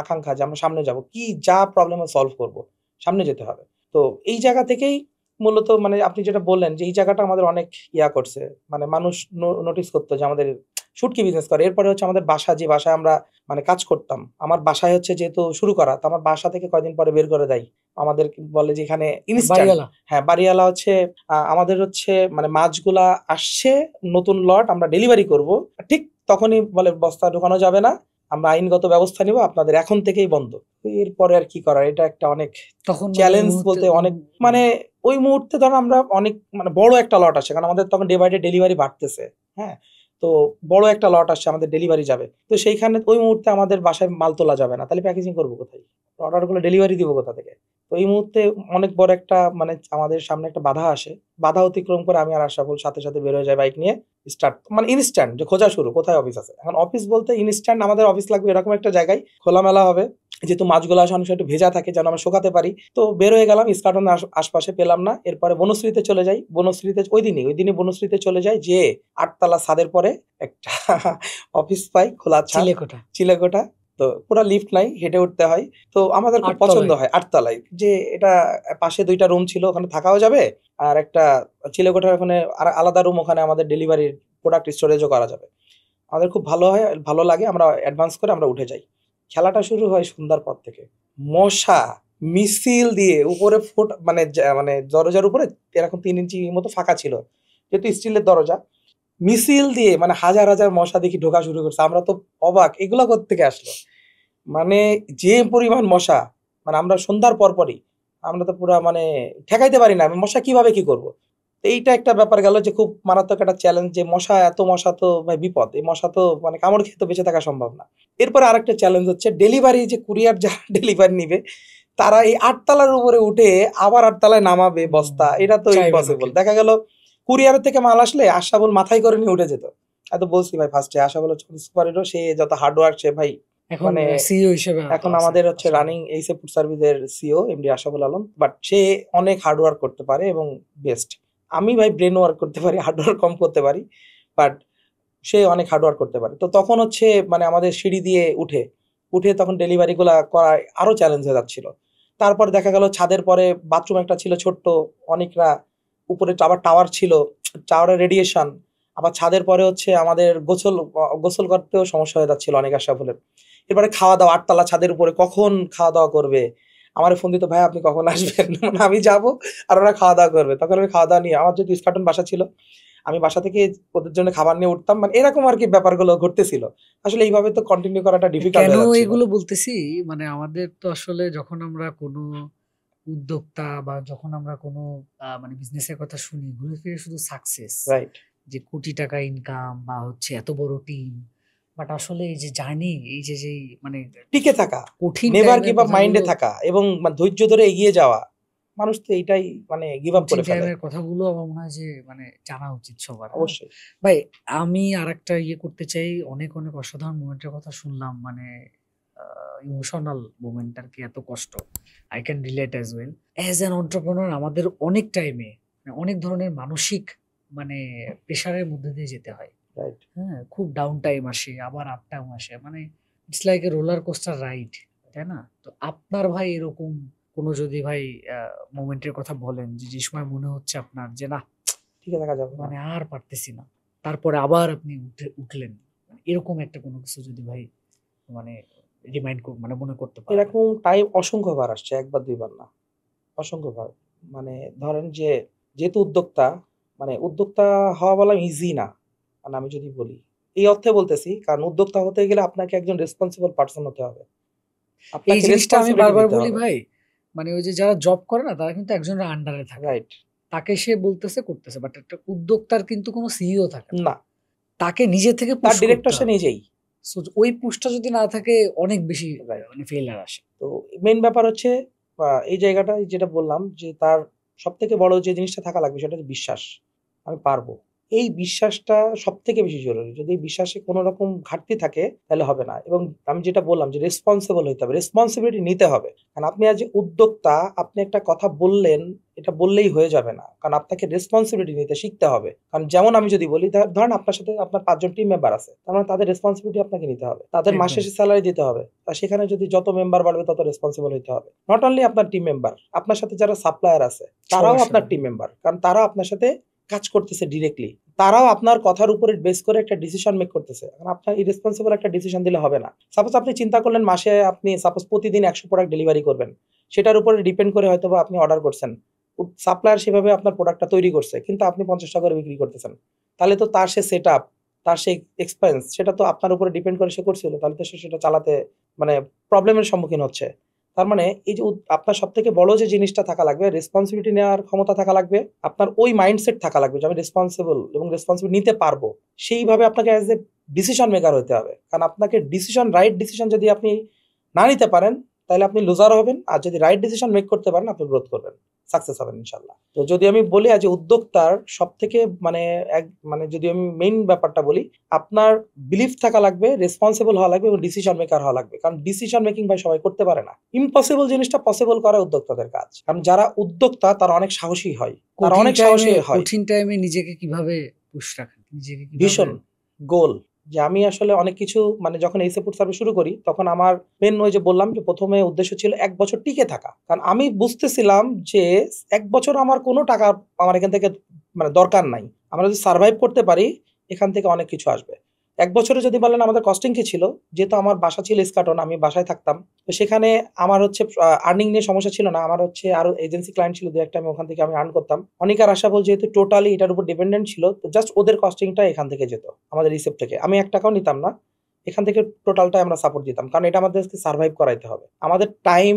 Speaker 1: আকাঙ্ক্ষা যে আমরা সামনে যাব, কি যা প্রবলেম সলভ করব, সামনে যেতে হবে। তো এই জায়গা থেকেই মূলত মানে আপনি যেটা বললেন যে এই জায়গাটা আমাদের অনেক ইয়া করছে, মানে মানুষ নোটিস করতো যে আমাদের শুটকি বিজনেস করে। এরপরে হচ্ছে আমাদের বাসা, যে বাসায় আমরা মানে কাজ করতাম, আমার বাসায় হচ্ছে যেহেতু শুরু করা, তো আমার বাসা থেকে কয়দিন পরে বের করে দেয়। আমাদের বলে যে এখানে ইনস্ট্যান্ট।
Speaker 2: বাড়িওয়ালা।
Speaker 1: হ্যাঁ, বাড়িওয়ালা হচ্ছে আমাদের হচ্ছে মানে মাছগুলা আসছে নতুন লট, আমরা ডেলিভারি করব, ঠিক তখনই বলে বস্তা ঢোকানো যাবে না, আমরা আইনগত ব্যবস্থা নিব, আপনাদের এখন থেকেই বন্ধ। তো এরপরে আর কি করার, এটা একটা অনেক
Speaker 2: তখন মানে ওই
Speaker 1: চ্যালেঞ্জ
Speaker 2: মুহূর্তে
Speaker 1: বলতে অনেক মানে ওই মুহূর্তে ধরো আমরা অনেক মানে বড় একটা লট আসে, কারণ আমাদের তখন ডে বাই ডে ডেলিভারি বাড়তেছে। হ্যাঁ, তো বড় একটা লট আসছে, আমাদের ডেলিভারি যাবে। তো সেইখানে ওই মুহূর্তে আমাদের বাসায় মাল তোলা যাবে না, তাহলে প্যাকেজিং করবো কোথায়, অর্ডারগুলো ডেলিভারি দিব কোথা থেকে? তো এই মুহূর্তে অনেক বড় একটা মানে আমাদের সামনে একটা বাধা আসে। বাধা অতিক্রম করে আমি আর আশরাফুল সাথে সাথে বের হয়ে যায় বাইক নিয়ে। স্টার্ট মানে ইনস্ট্যান্ট যে খোঁজা শুরু, কোথায় অফিস আছে। এখন অফিস বলতে ইনস্ট্যান্ট আমাদের অফিস লাগবে এরকম একটা জায়গায়, খোলামেলা হবে, যেহেতু মাছগুলো আসে অনেক সময় একটু ভেজা থাকে, যেন আমরা শুকাতে পারি। তো বের হয়ে গেলাম, ইস্কাটনের আশপাশে পেলাম না, এরপরে বনশ্রীতে চলে যাই। বনশ্রীতে ওই দিনই বনশ্রীতে চলে যাই, যে 8 তলা ছাদের পরে একটা অফিস পাই, খোলা ছাদ,
Speaker 2: চিলেকোঠা
Speaker 1: চিলেকোঠা। তো পুরা লিফট নাই, হেঁটে উঠতে হয়। তো আমাদের খুব
Speaker 2: 8
Speaker 1: পছন্দ
Speaker 2: তলায়।
Speaker 1: হয় 8 তলায়, যে এটা পাশে 2টা রুম ছিল, ওখানে থাকাও যাবে, আর একটা চিলেকোঠার ওখানে আর আলাদা রুম, ওখানে আমাদের ডেলিভারির প্রোডাক্ট স্টোরেজও করা যাবে। আমাদের খুব ভালো হয়, ভালো লাগে, আমরা অ্যাডভান্স করে আমরা উঠে যাই। খেলাটা শুরু হয় সন্ধ্যার পর থেকে। মশা মিছিল দিয়ে উপরে ফুট মানে মানে দরজার উপরে এরকম 3 ইঞ্চি মতো ফাঁকা ছিল, যেহেতু স্টিলের দরজা, মিছিল দিয়ে মানে হাজার হাজার মশা দেখি ঢোকা শুরু করছে। আমরা তো অবাক, এগুলা কোত্থেকে আসলো, মানে যে পরিমাণ মশা, মানে আমরা সন্ধ্যার পরপরই আমরা তো পুরা মানে ঠেকাইতে পারি না, মশা কিভাবে কি করব। তো এইটা একটা ব্যাপার গেল যে খুব মারাত্মক একটা চ্যালেঞ্জ, যে মশা, এত মশা তো ভাই বিপদ, এই মশা তো মানে কামড় খেয়ে তো বেঁচে থাকা সম্ভব না। এরপরে আরেকটা চ্যালেঞ্জ হচ্ছে ডেলিভারি, যে কুরিয়ার যারা ডেলিভারি নিবে, তারা এই 8 তলার উপরে উঠে আবার 8 তলায় নামাবে বস্তা, এটা তো
Speaker 2: চাইবে না
Speaker 1: ইম্পসিবল।
Speaker 2: কেউ।
Speaker 1: দেখা গেল কুরিয়ারের থেকে মাল আসলে আশাবল মাথায় করে নিয়ে উঠে যেত। এত বলছি ভাই, ফার্স্টে আশাবল সুপার হিরো, সে যত হার্ড ওয়ার্ক, সে ভাই
Speaker 2: এখন
Speaker 1: মানে
Speaker 2: সিইও হিসেবে তো
Speaker 1: এখন
Speaker 2: আছে
Speaker 1: আমাদের হচ্ছে
Speaker 2: আসলে।
Speaker 1: রানিং এইসে ফুড সার্ভিসের CEO MD Ashaful Alam. But সে অনেক হার্ড ওয়ার্ক করতে পারে এবং বেস্ট। আমি ভাই ব্রেন ওয়ার্ক করতে পারি, হার্ড ওয়ার্ক কম করতে পারি, বাট সে অনেক হার্ড ওয়ার্ক করতে পারে। তো তখন হচ্ছে মানে আমাদের সিঁড়ি দিয়ে উঠে উঠে তখন ডেলিভারি গুলা করা আরো চ্যালেঞ্জ হয়ে যাচ্ছিল। তারপর দেখা গেল ছাদের পরে বাথরুম একটা ছিল ছোট্ট, অনেকরা উপরে আবার টাওয়ার ছিল, টাওয়ারের রেডিয়েশন, আবার ছাদের পরে হচ্ছে আমাদের গোসল গোসল করতেও সমস্যা হয়ে যাচ্ছিল অনেক আশরাফুলের। এরপরে খাওয়া দাওয়া 8 তলা ছাদের উপরে, কখন খাওয়া দাওয়া করবে, আমার ফোন দিত, ভাই আপনি কখন আসবেন? মানে আমি যাব আর ওরা খাওয়া দাওয়া করবে। তখন আমি খাওয়া দাওয়া নিয়ে, আমার যেহেতু ইস্কাটন বাসা ছিল, আমি বাসা থেকে ওদের জন্য খাবার নিয়ে উঠতাম, মানে এরকম আর কি ব্যাপারগুলো ঘটতেছিল। আসলে এইভাবে তো কন্টিনিউ করাটা ডিফিকাল্ট
Speaker 2: কেন
Speaker 1: হয়ে যাচ্ছিল।
Speaker 2: এগুলো বলতেছি, মানে আমাদের তো আসলে যখন আমরা কোনো উদ্যোক্তা বা যখন আমরা কোনো মানে বিজনেসের কথা শুনি, ঘুরে ফিরে শুধু সাকসেস,
Speaker 1: রাইট।
Speaker 2: যে কোটি টাকা ইনকাম বা হচ্ছে এত বড় টিম। বাট আসলে এই যে জার্নি, এই যে যে মানে
Speaker 1: টিকে থাকা,
Speaker 2: কঠিন
Speaker 1: নেভার
Speaker 2: টাইমের
Speaker 1: গিভ আপ,
Speaker 2: কথাগুলো,
Speaker 1: মাইন্ডে থাকা এবং মানে ধৈর্য ধরে এগিয়ে যাওয়া, মানুষ তো এইটাই মানে গিভ আপ
Speaker 2: কঠিন
Speaker 1: করে ফেলে।
Speaker 2: টাইমের কথাগুলো আমার মনে হয় যে মানে জানা উচিত সবার। হ্যাঁ
Speaker 1: অবশ্যই।
Speaker 2: ভাই, আমি আরেকটা ইয়ে করতে চাই। অনেক অনেক অসাধারণ মোমেন্টের কথা শুনলাম, মানে ইমোশনাল মোমেন্ট আর কি, এত কষ্ট। I can relate as well. As an entrepreneur আমাদের অনেক টাইমে অনেক ধরনের মানসিক মানে প্রেশারের মধ্যে দিয়ে যেতে হয়।
Speaker 1: রাইট।
Speaker 2: হ্যাঁ, খুব ডাউন টাইম আসে, আবার আপ টাইম আসে, মানে it's like a roller coaster ride. তাই না? তো আপনার ভাই এরকম কোনো যদি ভাই মোমেন্টের কথা বলেন যে সময় মনে হচ্ছে আপনার যে না
Speaker 1: টিকে থাকা যাবে না।
Speaker 2: মানে আর পারতেছি না, তারপরে আবার আপনি উঠলেন, মানে এরকম একটা কোনো কিছু যদি ভাই মানে মানে মনে করতে পারেন।
Speaker 1: এরকম টাইম অসংখ্যবার আসছে, একবার দুইবার না, অসংখ্যবার। মানে ধরেন যে, যেহেতু উদ্যোক্তা, মানে উদ্যোক্তা হওয়া বলা ইজি না। মানে আমি যদি বলি, এই অর্থে বলতেছি, কারণ উদ্যোক্তা হতে গেলে আপনাকে একজন রেসপন্সিবল পার্সন হতে হবে,
Speaker 2: এই
Speaker 1: আপনাকে
Speaker 2: জিনিসটা আমি
Speaker 1: রেসপন্সিবিলিটি
Speaker 2: বারবার
Speaker 1: নিতে
Speaker 2: বলি
Speaker 1: হবে।
Speaker 2: ভাই, মানে ওই যে যারা জব করে না তারা কিন্তু একজনের আন্ডারে থাকে,
Speaker 1: রাইট।
Speaker 2: তাকে সে বলতেছে করতেছে, বাট একটা উদ্যোক্তার কিন্তু কোনো সিইও থাকে না,
Speaker 1: না,
Speaker 2: তাকে নিজে থেকে
Speaker 1: তার
Speaker 2: পুশ
Speaker 1: ডিরেক্টর
Speaker 2: করতে
Speaker 1: সে
Speaker 2: হবে।
Speaker 1: নিজেই।
Speaker 2: So, ওই পুশটা যদি না থাকে অনেক বেশি
Speaker 1: রাইট।
Speaker 2: মানে ফেলিয়ার আসে।
Speaker 1: তো মেইন ব্যাপার হচ্ছে এই জায়গাটায় যেটা বললাম যে তার সব থেকে বড় যে জিনিসটা থাকা লাগবে সেটা হচ্ছে বিশ্বাস। আমি পারবো। এই বিশ্বাসটা সব থেকে বেশি জরুরি। যদি এই বিশ্বাসে কোনো রকম ঘাটতি থাকে তাহলে হবে না। এবং আমি যেটা বললাম যে রেসপন্সিবল হইতে হবে, রেসপন্সিবিলিটি নিতে হবে। কারণ আপনি আজ যে উদ্যোক্তা, আপনি একটা কথা বললেন, এটা বললেই হয়ে যাবে না, কারণ আপনাকে রেসপন্সিবিলিটি নিতে শিখতে হবে। কারণ যেমন আমি যদি বলি, ধরেন আপনার সাথে আপনার ৫ জন টিম মেম্বার আছে, তার মানে তাদের রেসপন্সিবিলিটি আপনাকে নিতে হবে, তাদের মাস
Speaker 2: একদম।
Speaker 1: শেষে স্যালারি দিতে হবে। আর সেখানে যদি যত মেম্বার বাড়বে তত রেসপন্সিবল হইতে হবে। নট অনলি আপনার টিম মেম্বার, আপনার সাথে যারা সাপ্লায়ার আছে তারাও
Speaker 2: সবার
Speaker 1: আপনার
Speaker 2: সাথে।
Speaker 1: টিম মেম্বার, কারণ তারা আপনার সাথে কাজ করতেছে ডিরেক্টলি। তারাও আপনার কথার উপরে বেস করে একটা ডিসিশন মেক করতেছে। কারণ আপনার ইরেসপন্সিবল একটা ডিসিশন দিলে হবে না। সাপোজ আপনি চিন্তা করলেন মাসে আপনি সাপোজ প্রতিদিন ১০০ প্রোডাক্ট ডেলিভারি করবেন, সেটার উপরে ডিপেন্ড করে হয়তো বা আপনি অর্ডার করছেন, সাপ্লায়ার সেভাবে আপনার প্রোডাক্টটা তৈরি করছে, কিন্তু আপনি ৫০ টাকা করে বিক্রি করতেছেন, তাহলে তো তার সে সেট আপ, তার সেই এক্সপেন্স, সেটা তো আপনার উপরে ডিপেন্ড করে সে করছিল, তাহলে তো সে সেটা চালাতে মানে প্রবলেমের সম্মুখীন হচ্ছে। তার মানে এই যে আপনার সব থেকে বড় যে জিনিসটা থাকা লাগবে, রেসপন্সিবিলিটি নেওয়ার ক্ষমতা থাকা লাগবে, আপনার ওই মাইন্ডসেট থাকা লাগবে যে আমি রেসপন্সিবল এবং রেসপন্সিবিলিটি নিতে পারবো। সেইভাবে আপনাকে অ্যাজ এ ডিসিশন মেকার হতে হবে। কারণ আপনাকে ডিসিশন, রাইট ডিসিশন যদি আপনি না নিতে পারেন তাহলে আপনি লুজার হবেন, আর যদি রাইট ডিসিশন মেক করতে পারেন আপনি গ্রোথ করবেন, সাকসেস হবেন ইনশাল্লাহ। তো যদি আমি বলি আজ উদ্যোক্তার সব থেকে মানে যদি আমি মেইন ব্যাপারটা বলি, আপনার বিলিফ থাকা লাগবে, রেসপন্সিবল হওয়া লাগবে এবং ডিসিশন মেকার হওয়া লাগবে। কারণ ডিসিশন মেকিং ভাই সবাই করতে পারে না। ইম্পসিবল জিনিসটা পসিবল করা উদ্যোক্তাদের কাজ। কারণ যারা উদ্যোক্তা তারা অনেক সাহসী হয়, তারা অনেক সাহসী হয়।
Speaker 2: কঠিন টাইমে নিজেকে কিভাবে পুশ রাখেন, নিজেকে কিভাবে
Speaker 1: ভীষণ গোল যে আমি আসলে অনেক কিছু, মানে যখন এই সাপোর্ট সার্ভিস শুরু করি তখন আমার মেন ওই যে বললাম যে প্রথমে উদ্দেশ্য ছিল ১ বছর টিকে থাকা। কারণ আমি বুঝতেছিলাম যে ১ বছর আমার কোনো টাকা আমার এখান থেকে মানে দরকার নাই। আমরা যদি সার্ভাইভ করতে পারি এখান থেকে অনেক কিছু আসবে। ১ বছরে যদি বলেন আমাদের কস্টিং কি ছিল, যেহেতু আমার বাসা ছিল ইস্কাটন, আমি বাসায় থাকতাম, তো সেখানে আমার হচ্ছে আর্নিং নিয়ে সমস্যা ছিল না। আমার হচ্ছে আরো এজেন্সি ক্লায়েন্ট ছিল দু একটা, আমি ওখান থেকে আমি আর্ন করতাম। অনিকার আশাবল যেহেতু টোটালি এটার উপর ডিপেন্ডেন্ট ছিল, তো জাস্ট ওদের কস্টিংটা এখান থেকে যেত, আমাদের রিসিপ্ট থেকে। আমি ১ টাকাও নিতাম না, এখান থেকে টোটালটাই আমরা সাপোর্ট দিতাম, কারণ এটা আমাদেরকে সার্ভাইভ করাইতে হবে। আমাদের টাইম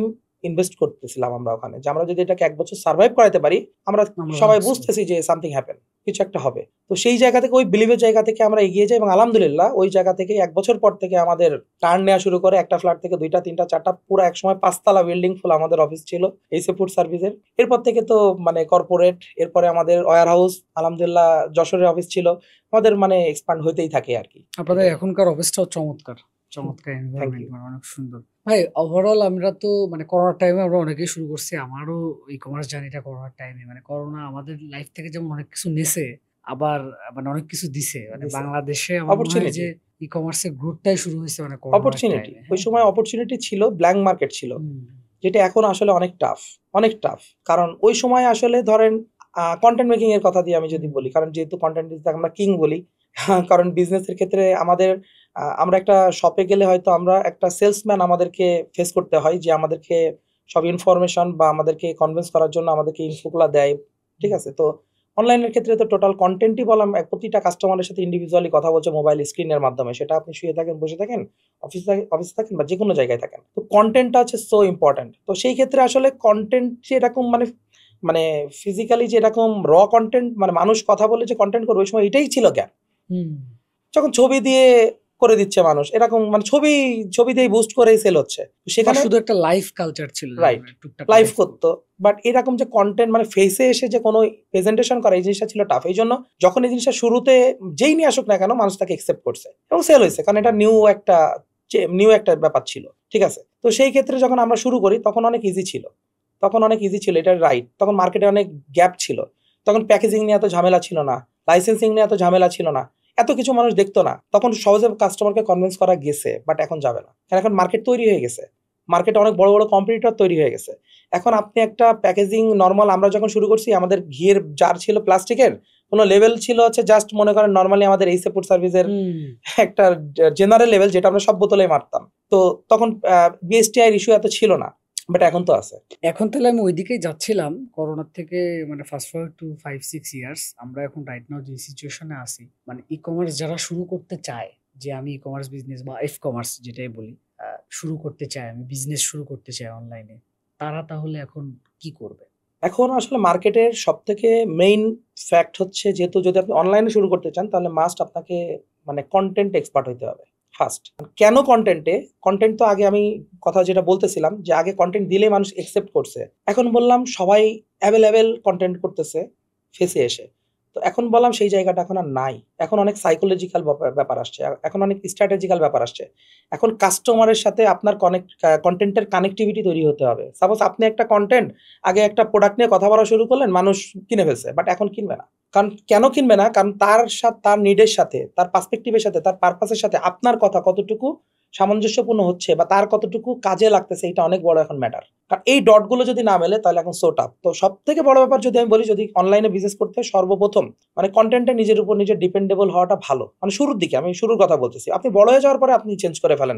Speaker 1: ইনভেস্ট করতেছিলাম আমরা ওখানে, যে আমরা যদি এটাকে ১ বছর সার্ভাইভ করাইতে পারি, আমরা
Speaker 2: আমরা
Speaker 1: সবাই
Speaker 2: ভাবছি।
Speaker 1: বুঝতেছি যে সামথিং হ্যাপেন, কিছু একটা হবে। তো সেই জায়গা থেকে, ওই বিলিভের জায়গা থেকে আমরা এগিয়ে যাই এবং আলহামদুলিল্লাহ ওই জায়গা থেকে ১ বছর পর থেকে আমাদের টার্ন নেওয়া শুরু করে। একটা ফ্ল্যাট থেকে ২টা ৩টা ৪টা পুরো একসময় ৫ তলা বিল্ডিং ফুল আমাদের অফিস ছিল এই ফুড সার্ভিসের। এরপর থেকে তো মানে কর্পোরেট, এরপরে আমাদের ওয়্যার হাউস, আলহামদুলিল্লাহ যশোরের অফিস ছিল আমাদের, মানে এক্সপান্ড হইতেই থাকে আর কি।
Speaker 2: আপনাদের এখনকার অবস্থাও চমৎকার, চমৎকার
Speaker 1: থ্যাংক
Speaker 2: এনভায়রনমেন্ট,
Speaker 1: ইউ।
Speaker 2: মানে অনেক সুন্দর। ভাই ওভারঅল আমরা তো মানে করোনার টাইমে আমরা অনেকেই শুরু করছি, আমারও ই কমার্স জার্নিটা করোনার টাইমে, মানে করোনা আমাদের লাইফ থেকে যেমন অনেক কিছু নেছে, আবার মানে অনেক কিছু দিছে। মানে
Speaker 1: দিছে।
Speaker 2: বাংলাদেশে আমার মনে হয়
Speaker 1: অপরচুনিটি,
Speaker 2: যে ই কমার্সের গ্রোথটাই শুরু হয়েছে মানে করোনার
Speaker 1: অপরচুনিটি
Speaker 2: টাইমে।
Speaker 1: ওই সময় অপরচুনিটি ছিল, ব্ল্যাঙ্ক মার্কেট ছিল, যেটা এখন আসলে অনেক টাফ, অনেক টাফ। কারণ ওই সময় আসলে ধরেন কন্টেন্ট মেকিং এর কথা দিয়ে আমি যদি বলি, কারণ যেহেতু কন্টেন্ট আমরা কিং বলি, কারণ বিজনেসের ক্ষেত্রে আমাদের আমরা একটা শপে গেলে হয়তো আমরা একটা সেলসম্যান আমাদেরকে ফেস করতে হয়, যে আমাদেরকে সব ইনফরমেশন বা আমাদেরকে কনভিন্স করার জন্য আমাদেরকে ইনফোগুলো দেয়, ঠিক আছে। তো অনলাইনের ক্ষেত্রে তো টোটাল কন্টেন্টই বললাম, প্রতিটা কাস্টমারের সাথে ইন্ডিভিজুয়ালি কথা বলছে মোবাইল স্ক্রিনের মাধ্যমে, সেটা আপনি শুয়ে থাকেন, বসে থাকেন, অফিসে থাকেন বা যে কোনো জায়গায় থাকেন, তো কন্টেন্টটা হচ্ছে সো ইম্পর্টেন্ট। তো সেই ক্ষেত্রে আসলে কন্টেন্ট যে এরকম মানে মানে ফিজিক্যালি যে এরকম র কন্টেন্ট, মানে মানুষ কথা বলে যে কন্টেন্ট করবে, ওই সময় এটাই ছিল জ্ঞান। যখন ছবি দিয়ে করে দিচ্ছে মানুষ, এরকম মানে ছবি ছবি দিয়ে বুস্ট করেই সেল হচ্ছে, তো সেখানে
Speaker 2: শুধু একটা লাইফ কালচার ছিল,
Speaker 1: রাইট, লাইভ করতো। বাট এরকম যে কন্টেন্ট মানে ফেসে এসে যে কোনো প্রেজেন্টেশন করা, এই জিনিসটা ছিল টাফ। এই জন্য যখন এই জিনিসটা শুরুতে যেই নিয়ে আসুক না কেন, মানুষ তাকে একসেপ্ট করছে এবং সেল হয়েছে, কারণ এটা নিউ একটা ব্যাপার ছিল, ঠিক আছে। তো সেই ক্ষেত্রে যখন আমরা শুরু করি তখন অনেক ইজি ছিল, এটা রাইট। তখন মার্কেটে অনেক গ্যাপ ছিল, তখন প্যাকেজিং নিয়ে এত ঝামেলা ছিল না, লাইসেন্সিং নিয়ে এত ঝামেলা ছিল না, এত কিছু মানুষ দেখতো না, তখন সহজে কাস্টমারকে কনভিন্স করা গেছে। বাট এখন যাবে না, কারণ এখন মার্কেট তৈরি হয়ে গেছে, মার্কেটে অনেক বড় বড় কম্পিটিটর তৈরি হয়ে গেছে। এখন আপনি একটা প্যাকেজিং নর্মাল, আমরা যখন শুরু করছি আমাদের ঘিয়ের জার ছিল প্লাস্টিকের, কোনো লেভেল ছিল হচ্ছে জাস্ট মনে করেন নর্মালি আমাদের এই ফুড সার্ভিসের একটা জেনারেল লেভেল, যেটা আমরা সব বোতলে মারতাম। তো তখন বিএসটিআই ইস্যু এত ছিল না, বাট এখন তো আছে।
Speaker 2: এখন তাহলে আমি ওইদিকেই যাচ্ছিলাম করোনার থেকে, মানে ফাস্ট ফরওয়ার্ড টু 5-6 ইয়ার্স। আমরা এখন রাইট নাও যে সিচুয়েশনে আছি, মানে ই কমার্স যারা শুরু করতে চায়, যে আমি ই কমার্স বিজনেস বা এফ কমার্স যেটাই বলি, শুরু করতে চায়, আমি বিজনেস শুরু করতে চাই অনলাইনে, তারা তাহলে এখন কি করবে?
Speaker 1: এখন আসলে মার্কেটের সব থেকে মেইন ফ্যাক্ট হচ্ছে, যেহেতু যদি আপনি অনলাইনে শুরু করতে চান তাহলে মাস্ট আপনাকে মানে কন্টেন্ট এক্সপার্ট হইতে হবে ফার্স্ট। কেন কন্টেন্টে? কন্টেন্ট তো আগে আমি কথা যেটা বলতেছিলাম যে আগে কন্টেন্ট দিলে মানুষ একসেপ্ট করছে, এখন বললাম সবাই অ্যাভেলেবেল কন্টেন্ট করতেছে ফেসে এসে। তো এখন বললাম সেই জায়গাটা এখন আর নাই, এখন অনেক সাইকোলজিক্যাল ব্যাপার আসছে, এখন অনেক স্ট্র্যাটেজিক্যাল ব্যাপার আসছে। এখন কাস্টমারের সাথে আপনার কন্টেন্টের কানেক্টিভিটি তৈরি হতে হবে। সাপোজ আপনি একটা কন্টেন্ট আগে একটা প্রোডাক্ট নিয়ে কথা বলা শুরু করলেন, মানুষ কিনে ফেলছে, বাট এখন কিনবে না। কারণ কেন কিনবে না? কারণ তার সাথে, তার নিডের সাথে, তার পার্সপেক্টিভের সাথে, তার পারপাসের সাথে আপনার কথা কতটুকু সামঞ্জস্যপূর্ণ হচ্ছে বা তার কতটুকু কাজে লাগতেছে, এটা অনেক বড় এখন ম্যাটার। কারণ এই ডটগুলো যদি না মেলে তাহলে এখন সো টাফ। তো সব থেকে বড় ব্যাপার যদি আমি বলি, যদি অনলাইনে বিজনেস করতে হয়, সর্বপ্রথম মানে কন্টেন্টে নিজের উপর নিজে ডিপেন্ডেবল হওয়াটা ভালো। মানে শুরুর দিকে, আমি শুরুর কথা বলতেছি, আপনি বড় হয়ে যাওয়ার পরে আপনি চেঞ্জ করে ফেলেন,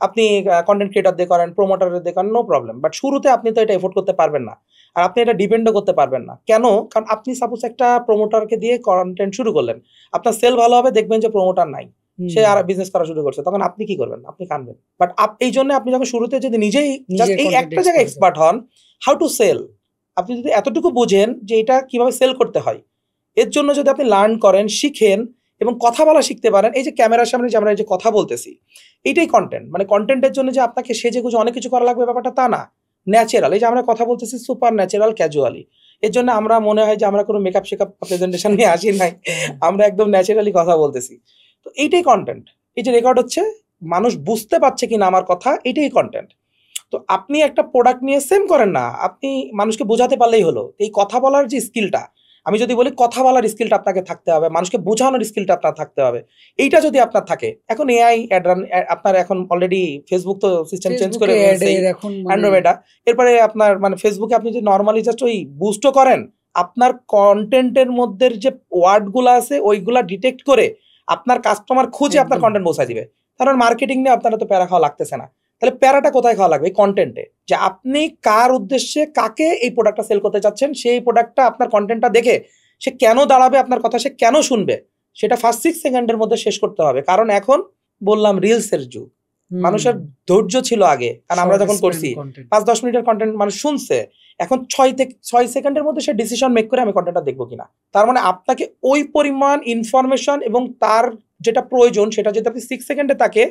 Speaker 1: আপনি কন্টেন্ট ক্রিয়েটার দিয়ে করেন, প্রমোটারের দিয়ে করেন, নো প্রবলেম। বাট শুরুতে আপনি তো এটা এফোর্ড করতে পারবেন না, আর আপনি এটা ডিপেন্ডও করতে পারবেন না। কেন? কারণ আপনি সাপোজ একটা প্রমোটারকে দিয়ে কন্টেন্ট শুরু করলেন, আপনার সেল ভালো হবে, দেখবেন যে প্রমোটার নাই, সে আর বিজনেস করা শুরু করছে, তখন আপনি কি করবেন? আপনি কানবেন। বাট এই জন্য আপনি যখন শুরুতে যদি নিজেই জাস্ট এই একটা জায়গায় এক্সপার্ট হন, হাউ টু সেল, আপনি যদি এতটুকু বোঝেন যে এটা কিভাবে সেল করতে হয়, এর জন্য যদি আপনি লার্ন করেন, শিখেন এবং কথা বলা শিখতে পারেন, এই যে ক্যামেরার সামনে যে আমরা এই যে কথা বলতেছি, এইটাই কন্টেন্ট। মানে কন্টেন্টের জন্য যে আপনাকে সেজে গুজে অনেক কিছু করা লাগবে ব্যাপারটা তা না, ন্যাচারাল। এই যে আমরা কথা বলতেছি সুপার ন্যাচারাল, ক্যাজুয়ালি। এর জন্য আমরা মনে হয় যে আমরা কোনো মেকআপ শেকআপ প্রেজেন্টেশন নিয়ে আসি নাই, আমরা একদম ন্যাচারালি কথা বলতেছি। তো এইটাই কন্টেন্ট। এই যে রেকর্ড হচ্ছে, মানুষ বুঝতে পারছে কিনা আমার কথা, এটাই কন্টেন্ট। তো আপনি একটা প্রোডাক্ট নিয়ে সেম করেন না, আপনি মানুষকে বোঝাতে পারলেই হলো। এই কথা বলার যে স্কিলটা, আমি যদি বলি কথা বলার স্কিলটা আপনাকে থাকতে হবে, মানুষকে বোঝানোর স্কিলটা আপনার থাকতে হবে। এইটা যদি আপনার থাকে, এখন এআই আপনার এখন অলরেডি ফেসবুক তো সিস্টেম চেঞ্জ করে অ্যান্ড্রয়েডা, এরপরে আপনার মানে ফেসবুকে আপনি যদি নর্মালি জাস্ট ওই বুস্টও করেন, আপনার কন্টেন্টের মধ্যে যে ওয়ার্ডগুলো আছে ওইগুলা ডিটেক্ট করে আপনার কাস্টমার খুঁজে আপনার কন্টেন্ট পৌঁছায় দিবে। কারণ মার্কেটিং নিয়ে আপনারা তো প্যারা খাওয়া লাগতেছে না, তাহলে প্যারাটা কোথায় খাওয়া লাগবে? এই কন্টেন্টে, যে আপনি কার উদ্দেশ্যে কাকে এই প্রোডাক্টটা সেল করতে চাচ্ছেন, সেই প্রোডাক্টটা আপনার কন্টেন্টটা দেখে সে কেন দাঁড়াবে আপনার কথা, সে কেন শুনবে, সেটা ফার্স্ট 6 সেকেন্ডের মধ্যে শেষ করতে হবে। কারণ এখন বললাম রিলসের যুগ, মানুষের ধৈর্য ছিল আগে, কারণ আমরা যখন করছি 5-10 মিনিটের কন্টেন্ট মানুষ শুনছে, এখন 6 সেকেন্ডের মধ্যে সে ডিসিশন মেক করে আমি কন্টেন্টটা দেখবো কিনা। তার মানে আপনাকে ওই পরিমাণ ইনফরমেশন এবং তার যেটা প্রয়োজন সেটা যদি আপনি 6 সেকেন্ডে তাকে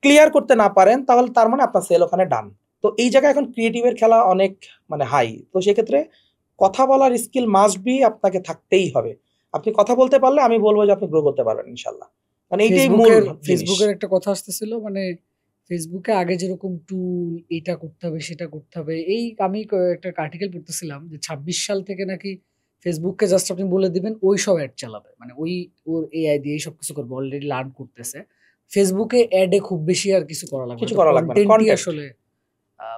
Speaker 1: ক্লিয়ার করতে না পারেন, তাহলে তার মানে আপনার সেল ওখানে ডান। তো এই জায়গায় এখন ক্রিয়েটিভের খেলা অনেক মানে হাই। তো সেক্ষেত্রে কথা বলার স্কিল মাস্ট বি, আপনাকে থাকতেই হবে। আপনি কথা বলতে পারলে আমি বলবো যে আপনি গ্রো করতে পারবেন ইনশাল্লাহ। মানে এইটাই মূল।
Speaker 2: ফেসবুকের একটা কথা আসতেছিল, মানে ফেসবুকে আগে যেরকম টুল, এটা করতে হবে সেটা করতে হবে, এই আমি একটা আর্টিকেল পড়তেছিলাম যে 26 সাল থেকে নাকি ফেসবুককে জাস্ট আপনি বলে দিবেন ওই সব অ্যাড চালাবে, মানে ওই ওর এআই দিয়ে সব কিছু করবে, অলরেডি লার্ন করতেছে। ফেসবুকে অ্যাডে খুব বেশি আর কিছু করা লাগবে,
Speaker 1: কিছু করা লাগবে না,
Speaker 2: আসলে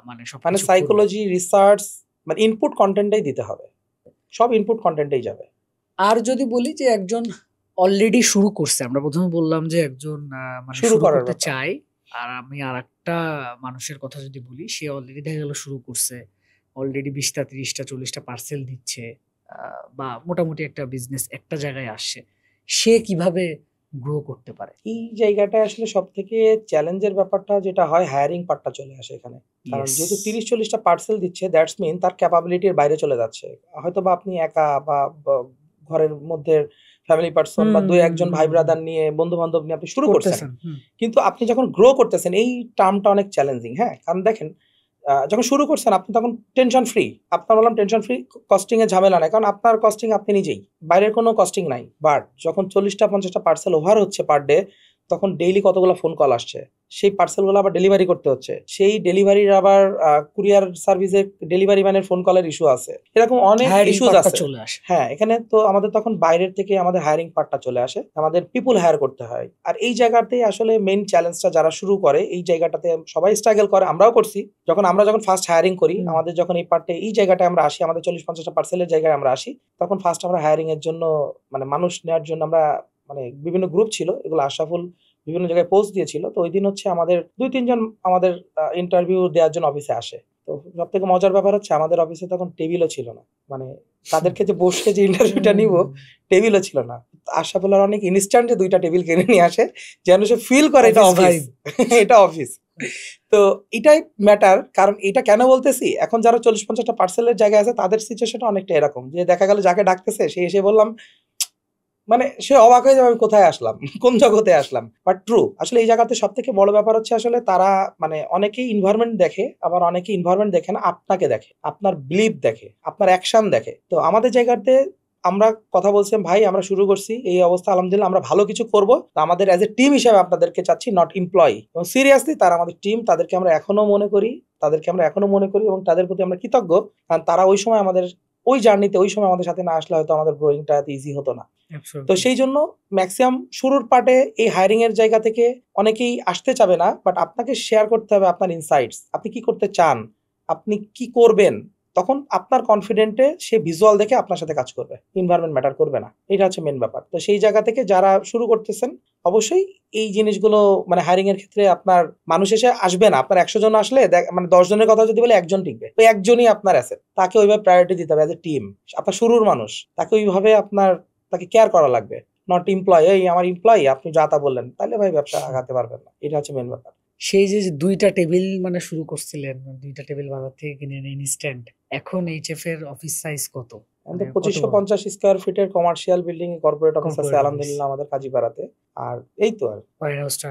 Speaker 2: মানে সব
Speaker 1: মানে সাইকোলজি রিসার্চ, মানে ইনপুট কন্টেন্টটাই দিতে হবে, সব ইনপুট কন্টেন্টেই যাবে।
Speaker 2: আর যদি বলি যে একজন অলরেডি শুরু করছে, আমরা প্রথমে বললাম যে একজন মানে শুরু করতে চায়, আর আমি আরেকটা মানুষের কথা যদি বলি, সে অলরেডি দেখা গেল শুরু করছে, অলরেডি 20টা 30টা 40টা পার্সেল দিচ্ছে, বা মোটামুটি একটা বিজনেস একটা জায়গায় আসছে, সে কিভাবে গ্রো করতে পারে?
Speaker 1: এই জায়গাটা আসলে সব থেকে চ্যালেঞ্জের ব্যাপারটা যেটা হয়, হায়ারিং পার্টটা চলে আসে এখানে। কারণ যেহেতু 30-40টা পার্সেল দিচ্ছে, দ্যাটস মিন তার ক্যাপাবিলিটির বাইরে চলে যাচ্ছে। হয়তো বা আপনি একা বা ঘরের মধ্যে ফ্যামিলি পার্সন বা 2-1 ভাই ব্রাদার নিয়ে, বন্ধু বান্ধব নিয়ে আপনি শুরু করতেছেন, কিন্তু আপনি যখন গ্রো করতেছেন, এই টার্মটা অনেক চ্যালেঞ্জিং। হ্যাঁ, কারণ দেখেন যখন শুরু করছেন আপনি তখন টেনশন ফ্রি, আপনার বললাম টেনশন ফ্রি, কস্টিং এর ঝামেলা নাই, কারণ আপনার কস্টিং আপনি নিজেই, বাইরের কোনো কস্টিং নাই। বাট যখন 40টা 50টা পার্সেল ওভার হচ্ছে পার ডে, তখন ডেইলি কতগুলো ফোন কল আসছে, সেই পার্সেলগুলো আবার ডেলিভারি করতে হচ্ছে, সেই ডেলিভারির আবার কুরিয়ার সার্ভিসের ডেলিভারি ম্যানের ফোন কলের ইস্যু আছে, এরকম অনেক
Speaker 2: হায়ারিং
Speaker 1: ইস্যুজ
Speaker 2: পার্টটা
Speaker 1: আছে।
Speaker 2: চলে আসে।
Speaker 1: হ্যাঁ, এখানে তো আমাদের তখন বাইরের থেকে আমাদের হায়ারিং পার্টটা চলে আসে, আমাদের পিপুল হায়ার করতে হয়। আর এই জায়গাতেই আসলে মেইন চ্যালেঞ্জটা যারা শুরু করে, এই জায়গাটাতে সবাই স্ট্রাগল করে, আমরাও করছি। যখন ফার্স্ট হায়ারিং করি, আমাদের যখন এই পার্টে এই জায়গাটায় আমরা আসি, আমাদের 40-50টা পার্সেলের জায়গায় আমরা আসি, তখন ফার্স্ট আমরা হায়ারিং এর জন্য মানে মানুষ নেওয়ার জন্য আমরা মানে বিভিন্ন গ্রুপ ছিল, এগুলো আশরাফুল বিভিন্ন জায়গায় পোস্ট দিয়েছিল। তো ওই দিন হচ্ছে আমাদের 2-3 জন আমাদের ইন্টারভিউ দেওয়ার জন্য অফিসে আসে। তো সব থেকে মজার ব্যাপার হচ্ছে আমাদের অফিসে তখন টেবিলও ছিল না, মানে তাদেরকে যে বসে যে ইন্টারভিউটা নিব, টেবিলও ছিল না। আশরাফুল্লাহ অনেক ইনস্ট্যান্টে 2টা টেবিল কিনে নিয়ে আসে, যেন সে ফিল করে এটা অফিস, এটা অফিস। তো এটাই ম্যাটার। কারণ এটা কেন বলতেছি, এখন যারা 40-50টা পার্সেলের জায়গায় আছে তাদের সিচুয়েশনটা অনেকটা এরকম, যে দেখা গেল যাকে ডাকতেছে সে এসে বললাম, মানে সে অবাক হয়ে যাবে আমি কোথায় আসলাম, কোন জগতে আসলাম। বাট ট্রু, আসলে এই জায়গাতে সব থেকে বড় ব্যাপার হচ্ছে আসলে তারা মানে অনেকেই এনভায়রনমেন্ট দেখে, আবার অনেকেই এনভায়রনমেন্ট দেখে না, আপনাকে দেখে, আপনার বিলিভ দেখে, আপনার অ্যাকশন দেখে। তো আমাদের জায়গাতে আমরা কথা বলছিলাম, ভাই আমরা শুরু করছি এই অবস্থা, আলহামদুলিল্লাহ আমরা ভালো কিছু করব, আমাদের অ্যাজ এ টিম হিসেবে আপনাদেরকে চাচ্ছি, নট এমপ্লয়ি। এবং সিরিয়াসলি তারা আমাদের টিম, তাদেরকে আমরা এখনো মনে করি, এবং তাদের প্রতি আমরা কৃতজ্ঞ। কারণ তারা ওই সময় আমাদের ওই জার্নিতে ওই সময় আমাদের সাথে না আসলে হয়তো আমাদের গ্রোয়িংটা এত ইজি হতো না। তো সেই জন্য ম্যাক্সিমাম শুরুর পার্টে এই হায়ারিং এর জায়গা থেকে অনেকেই আসতে চাবে না, বাট আপনাকে শেয়ার করতে হবে আপনার ইনসাইটস, আপনি কি করতে চান, আপনি কি করবেন, তখন আপনার কনফিডেন্টে সে ভিজুয়াল দেখে আপনার সাথে কাজ করবে, এনভায়রনমেন্ট ম্যাটার করবে না। এটা হচ্ছে মেন ব্যাপার। তো সেই জায়গা থেকে যারা শুরু করতেছেন অবশ্যই এই জিনিসগুলো মানে হায়ারিং এর ক্ষেত্রে আপনার মানুষ এসে আসবে না, আপনার 100 জন আসলে মানে 10 জনের কথা যদি বলে 1 জন টিকবে, তো একজনই আপনার অ্যাসেট, তাকে ওইভাবে প্রায়োরিটি দিতে হবে। অ্যাজ এ টিম আপনার শুরুর মানুষ, তাকে ওইভাবে তাকে কেয়ার করা লাগবে, নট এমপ্লয়। এই আমার এমপ্লয়ি, আপনি যা তা বললেন, তাহলে ভাই ব্যবসা আগাতে পারবেন না। এটা হচ্ছে মেন ব্যাপার।
Speaker 2: সেই যে 2টা টেবিল মানে শুরু করছিলেন, 2টা টেবিল বাজার থেকে কিনে এনে ইনস্ট্যান্ট, এখন এইচএফ এর অফিস সাইজ কত?
Speaker 1: আমাদের 2550 স্কয়ার ফিটের কমার্শিয়াল বিল্ডিং এ কর্পোরেট অফিস আছে আলহামদুলিল্লাহ আমাদের কাজীপাড়াতে। আর এই তো আর ওয়্যারহাউসটা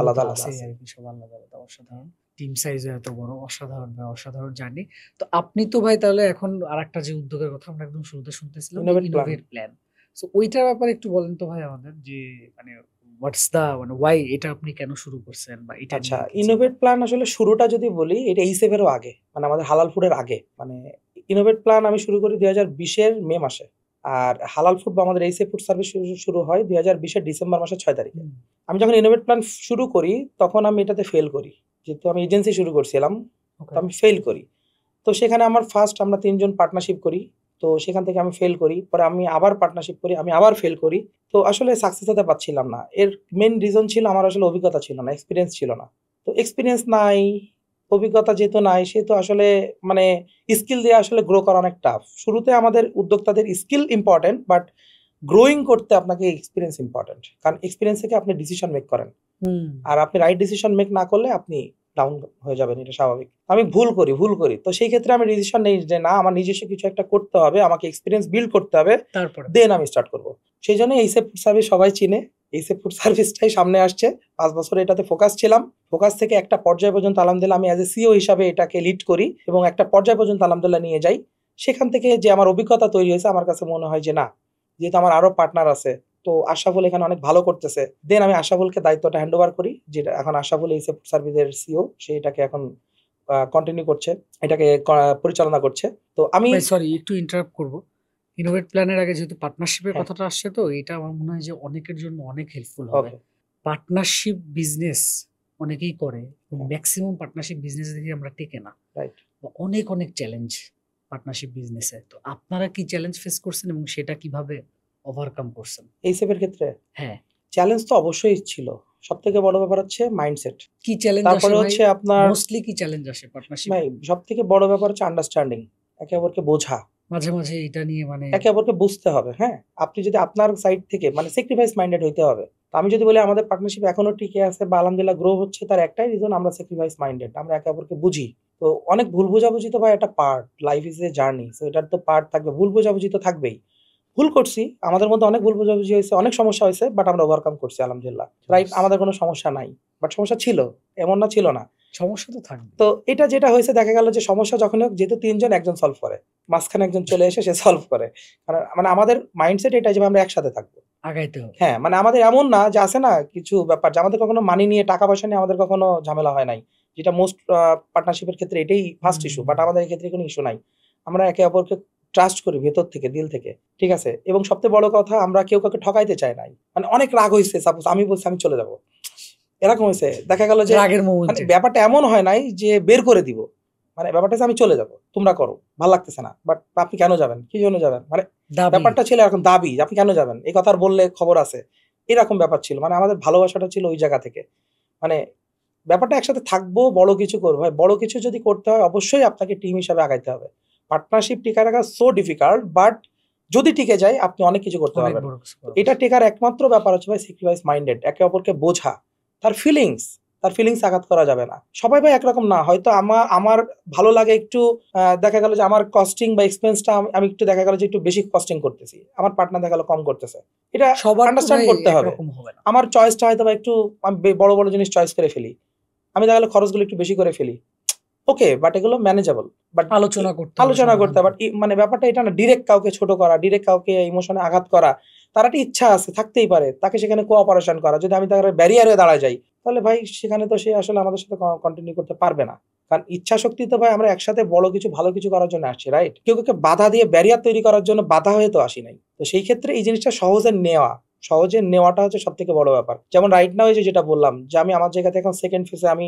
Speaker 1: আলাদা আলাদা আছে,
Speaker 2: সব আলাদা আলাদা। অসাধারণ টিম সাইজ, এত বড়, অসাধারণ ভাই, অসাধারণ জার্নি। তো আপনি তো ভাই তাহলে এখন আরেকটা যে উদ্যোগের কথা আমরা একদম শুরুতে শুনতেছিলাম, ইনোভেট প্ল্যান। সো ওইটার ব্যাপারে একটু বলেন তো ভাই আমাদের, যে মানে হোয়াটস দা মানে ওয়াই, এটা আপনি কেন শুরু করছেন বা এটা?
Speaker 1: আচ্ছা, ইনোভেট প্ল্যান আসলে শুরুটা যদি বলি, এটা এইসেফ এরও আগে, মানে আমাদের হালাল ফুডের আগে। মানে ইনোভেট প্ল্যান আমি শুরু করি 2020-এর মে মাসে, আর হালাল ফুড বা আমাদের এইসেফ ফুড সার্ভিস শুরু হয় 2020-এর ডিসেম্বর মাসের 6 তারিখে। আমি যখন ইনোভেট প্ল্যান শুরু করি তখন আমি এটাতে ফেল করি, যেহেতু আমি এজেন্সি শুরু করছিলাম, তো আমি ফেল করি। তো সেখানে আমার ফার্স্ট আমরা 3 জন পার্টনারশিপ করি, তো সেখান থেকে আমি ফেল করি, পরে আমি আবার পার্টনারশিপ করি, আমি আবার ফেল করি। তো আসলে সাকসেস হতে পারছিলাম না। এর মেন রিজন ছিল আমার আসলে অভিজ্ঞতা ছিল না, এক্সপিরিয়েন্স ছিল না। তো এক্সপিরিয়েন্স নাই, অভিজ্ঞতা যেহেতু নাই, সেহেতু আসলে মানে স্কিল দিয়ে আসলে গ্রো করা অনেক টাফ। শুরুতে আমাদের উদ্যোক্তাদের স্কিল ইম্পর্টেন্ট, বাট গ্রোয়িং করতে আপনাকে এক্সপিরিয়েন্স ইম্পর্টেন্ট, কারণ এক্সপিরিয়েন্স থেকে আপনি ডিসিশন মেক করেন, আর আপনি রাইট ডিসিশন মেক না করলে আপনি ডাউন হয়ে যাবেন, এটা স্বাভাবিক। আমি ভুল করি। তো সেই ক্ষেত্রে আমি ডিসিশন নেই যে না, আমার নিজস্ব কিছু একটা করতে হবে, আমাকে এক্সপিরিয়েন্স বিল্ড করতে হবে, তারপরে দেন আমি স্টার্ট করব। সেই জন্য এইসব ফুড সার্ভিস সবাই চিনে, এইসব ফুড সার্ভিসটাই সামনে আসছে। 5 বছর এটাতে ফোকাস ছিলাম, ফোকাস থেকে একটা পর্যায় পর্যন্ত আলহামদুলিল্লাহ আমি অ্যাজ এ সিও হিসাবে এটাকে লিড করি, এবং একটা পর্যায় পর্যন্ত আলহামদুলিল্লাহ নিয়ে যাই। সেখান থেকে যে আমার অভিজ্ঞতা তৈরি হয়েছে, আমার কাছে মনে হয় যে না, যেহেতু আমার আরো পার্টনার আছে, তো আশরাফুল এখানে অনেক ভালো করতেছে, দেন আমি আশরাফুলকে দায়িত্বটা হ্যান্ড ওভার করি, যেটা এখন আশরাফুল এই সার্ভিসের সিও, সে এটাকে এখন কন্টিনিউ করছে, এটাকে পরিচালনা করছে। তো আমি
Speaker 2: সরি একটু ইন্টারাপ্ট করব, ইনোভেট প্ল্যানের আগে যেহেতু পার্টনারশিপের কথাটা আসছে, তো এটা আমার মনে হয় যে অনেকের জন্য অনেক হেল্পফুল হবে। পার্টনারশিপ বিজনেস অনেকেই করে, ম্যাক্সিমাম পার্টনারশিপ বিজনেস দেখি আমরা টেকে না, রাইট? অনেক অনেক চ্যালেঞ্জ পার্টনারশিপ বিজনেসে। তো আপনারা কি চ্যালেঞ্জ ফেস করছেন এবং সেটা কিভাবে ওভারকাম করছেন
Speaker 1: এইসবের ক্ষেত্রে?
Speaker 2: হ্যাঁ,
Speaker 1: চ্যালেঞ্জ তো অবশ্যই ছিল। সবথেকে বড় ব্যাপার হচ্ছে মাইন্ডসেট।
Speaker 2: কি চ্যালেঞ্জ আসে? তারপরে হচ্ছে আপনার মোস্টলি কি চ্যালেঞ্জ আসে পার্টনারশিপ?
Speaker 1: ভাই সবথেকে বড় ব্যাপার হচ্ছে আন্ডারস্ট্যান্ডিং, একে অপরকে বোঝা।
Speaker 2: মাঝে মাঝে এটা নিয়ে মানে
Speaker 1: একে অপরকে বুঝতে হবে। হ্যাঁ, আপনি যদি আপনার সাইড থেকে মানে স্যাক্রিফাইস মাইন্ডেড হইতে হবে। তো আমি যদি বলি আমাদের পার্টনারশিপ এখনো টিকে আছে বা আলহামদুলিল্লাহ গ্রো হচ্ছে, তার একটাই রিজন, আমরা স্যাক্রিফাইস মাইন্ডেড, আমরা একে অপরকে বুঝি। তো অনেক ভুল বোঝাবুঝি তো ভাই একটা part, life is a journey, so এটার তো পার্ট থাকবে, ভুল বোঝাবুঝি তো থাকবেই। ভুল করছি, আমাদের মধ্যে অনেক ভুল বোঝাবুঝি হয়েছে, অনেক সমস্যা হয়েছে, বাট আমরা ওভারকাম করছি আলহামদুলিল্লাহ, রাইট? আমাদের কোনো সমস্যা নাই, বাট সমস্যা ছিল, এমন না ছিল না,
Speaker 2: সমস্যা তো থাকবে।
Speaker 1: তো এটা যেটা হয়েছে, দেখা গেল যে সমস্যা যখন হোক, যেহেতু 3 জন, একজন সলভ করে, মাঝখানে একজন চলে এসে সে সলভ করে, কারণ মানে আমাদের মাইন্ডসেট এটা যে আমরা একসাথে থাকবো।
Speaker 2: আগাইতে হবে।
Speaker 1: হ্যাঁ, মানে আমাদের এমন না যে আছে না কিছু ব্যাপার যে আমাদের কখনো মানি নিয়ে টাকা পয়সা নিয়ে আমাদের কখনো ঝামেলা হয় নাই। যেটা মোস্ট পার্টনারশিপের ক্ষেত্রে এটাই ফার্স্ট ইস্যু। বাট আমাদের এই ক্ষেত্রে কোনো ইস্যু নাই। আমরা একে অপরকে ট্রাস্ট করি ভেতর থেকে, দিল থেকে। ঠিক আছে? এবং সবচেয়ে বড় কথা আমরা কেউ কাউকে ঠকাইতে চাই নাই। মানে অনেক রাগ হইছে সাপোজ আমি বলছি আমি চলে যাবো। এরকম হইছে। দেখা গেল যে
Speaker 2: রাগের
Speaker 1: মানে
Speaker 2: মোমেন্টে।
Speaker 1: ব্যাপারটা এমন হয় নাই যে বের করে দিব। মানে ব্যাপারটা হচ্ছে আমি চলে যাবো। তোমরা করো। ভাল লাগতেছে না। বাট আপনি কেন যাবেন? কি জন্য যাবেন? মানে
Speaker 2: দাবি।
Speaker 1: ব্যাপারটা ছিল এরকম দাবি যে আপনি কেন যাবেন? এই কথা আর বললে খবর আছে। এরকম ব্যাপার ছিল। মানে আমাদের ভালোবাসাটা ছিল ওই জায়গা থেকে। মানে ব্যাপারটা একসাথে থাকবো, বড় কিছু করবো। ভাই বড় কিছু যদি করতে হয় অবশ্যই আপনাকে টিম হিসাবে আগাইতে হবে। পার্টনারশিপ টিকায় রাখা সো ডিফিকাল্ট বাট যদি টিকে যায় আপনি অনেক কিছু করতে
Speaker 2: অনেক
Speaker 1: পারবেন।
Speaker 2: বড় কিছু করা
Speaker 1: এটা
Speaker 2: যায়।
Speaker 1: টেকার একমাত্র ব্যাপার হচ্ছে ভাই স্যাক্রিফাইস মাইন্ডেড। একে অপরকে বোঝা। তার ফিলিংস আঘাত করা যাবে না। সবাই ভাই একরকম না। হয়তো আমার ভালো লাগে একটু দেখা গেল যে আমার কস্টিং বা এক্সপেন্সটা আমি একটু দেখা গেল যে একটু বেশি কস্টিং করতেছি। আমার পার্টনার দেখা গেল কম করতেছে। এটা
Speaker 2: সবার তো
Speaker 1: আন্ডারস্ট্যান্ড
Speaker 2: ভাই
Speaker 1: করতে হবে।
Speaker 2: একরকম হবে না।
Speaker 1: আমার চয়েসটা হয়তো বা একটু আমি বড়, বড় জিনিস চয়েস করে ফেলি। আমি দেখা গেল খরচগুলো একটু বেশি করে ফেলি। ওকে, বাট এগুলো ম্যানেজেবল। বাট
Speaker 2: আলোচনা করতে হবে,
Speaker 1: আলোচনা
Speaker 2: সমাধান
Speaker 1: করতে হবে। বাট
Speaker 2: করতে
Speaker 1: মানে ব্যাপারটা এটা না ডিরেক্ট কাউকে ছোট করা, ডিরেক্ট কাউকে ইমোশনে আঘাত করা। তার একটা ইচ্ছা আছে, থাকতেই পারে। তাকে সেখানে কোঅপারেশন করা। যদি আমি তার ব্যারিয়ার হয়ে দাঁড়ায় যাই, তাহলে ভাই সেখানে তো সে আসলে আমাদের সাথে কন্টিনিউ করতে পারবে না। কারণ ইচ্ছা শক্তি তো ভাই আমরা একসাথে বড় কিছু ভালো কিছু করার জন্য আসছি, রাইট? কেউ কাউকে বাধা দিয়ে ব্যারিয়ার তৈরি করার জন্য বাধা হয়ে তো আসি নাই। তো সেই ক্ষেত্রে এই জিনিসটা সহজে নেওয়াটা হচ্ছে সবথেকে বড় ব্যাপার। যেমন রাইট নাও এই যে যেটা বললাম যে আমি আমার জায়গা থেকে এখন সেকেন্ড ফেজে আমি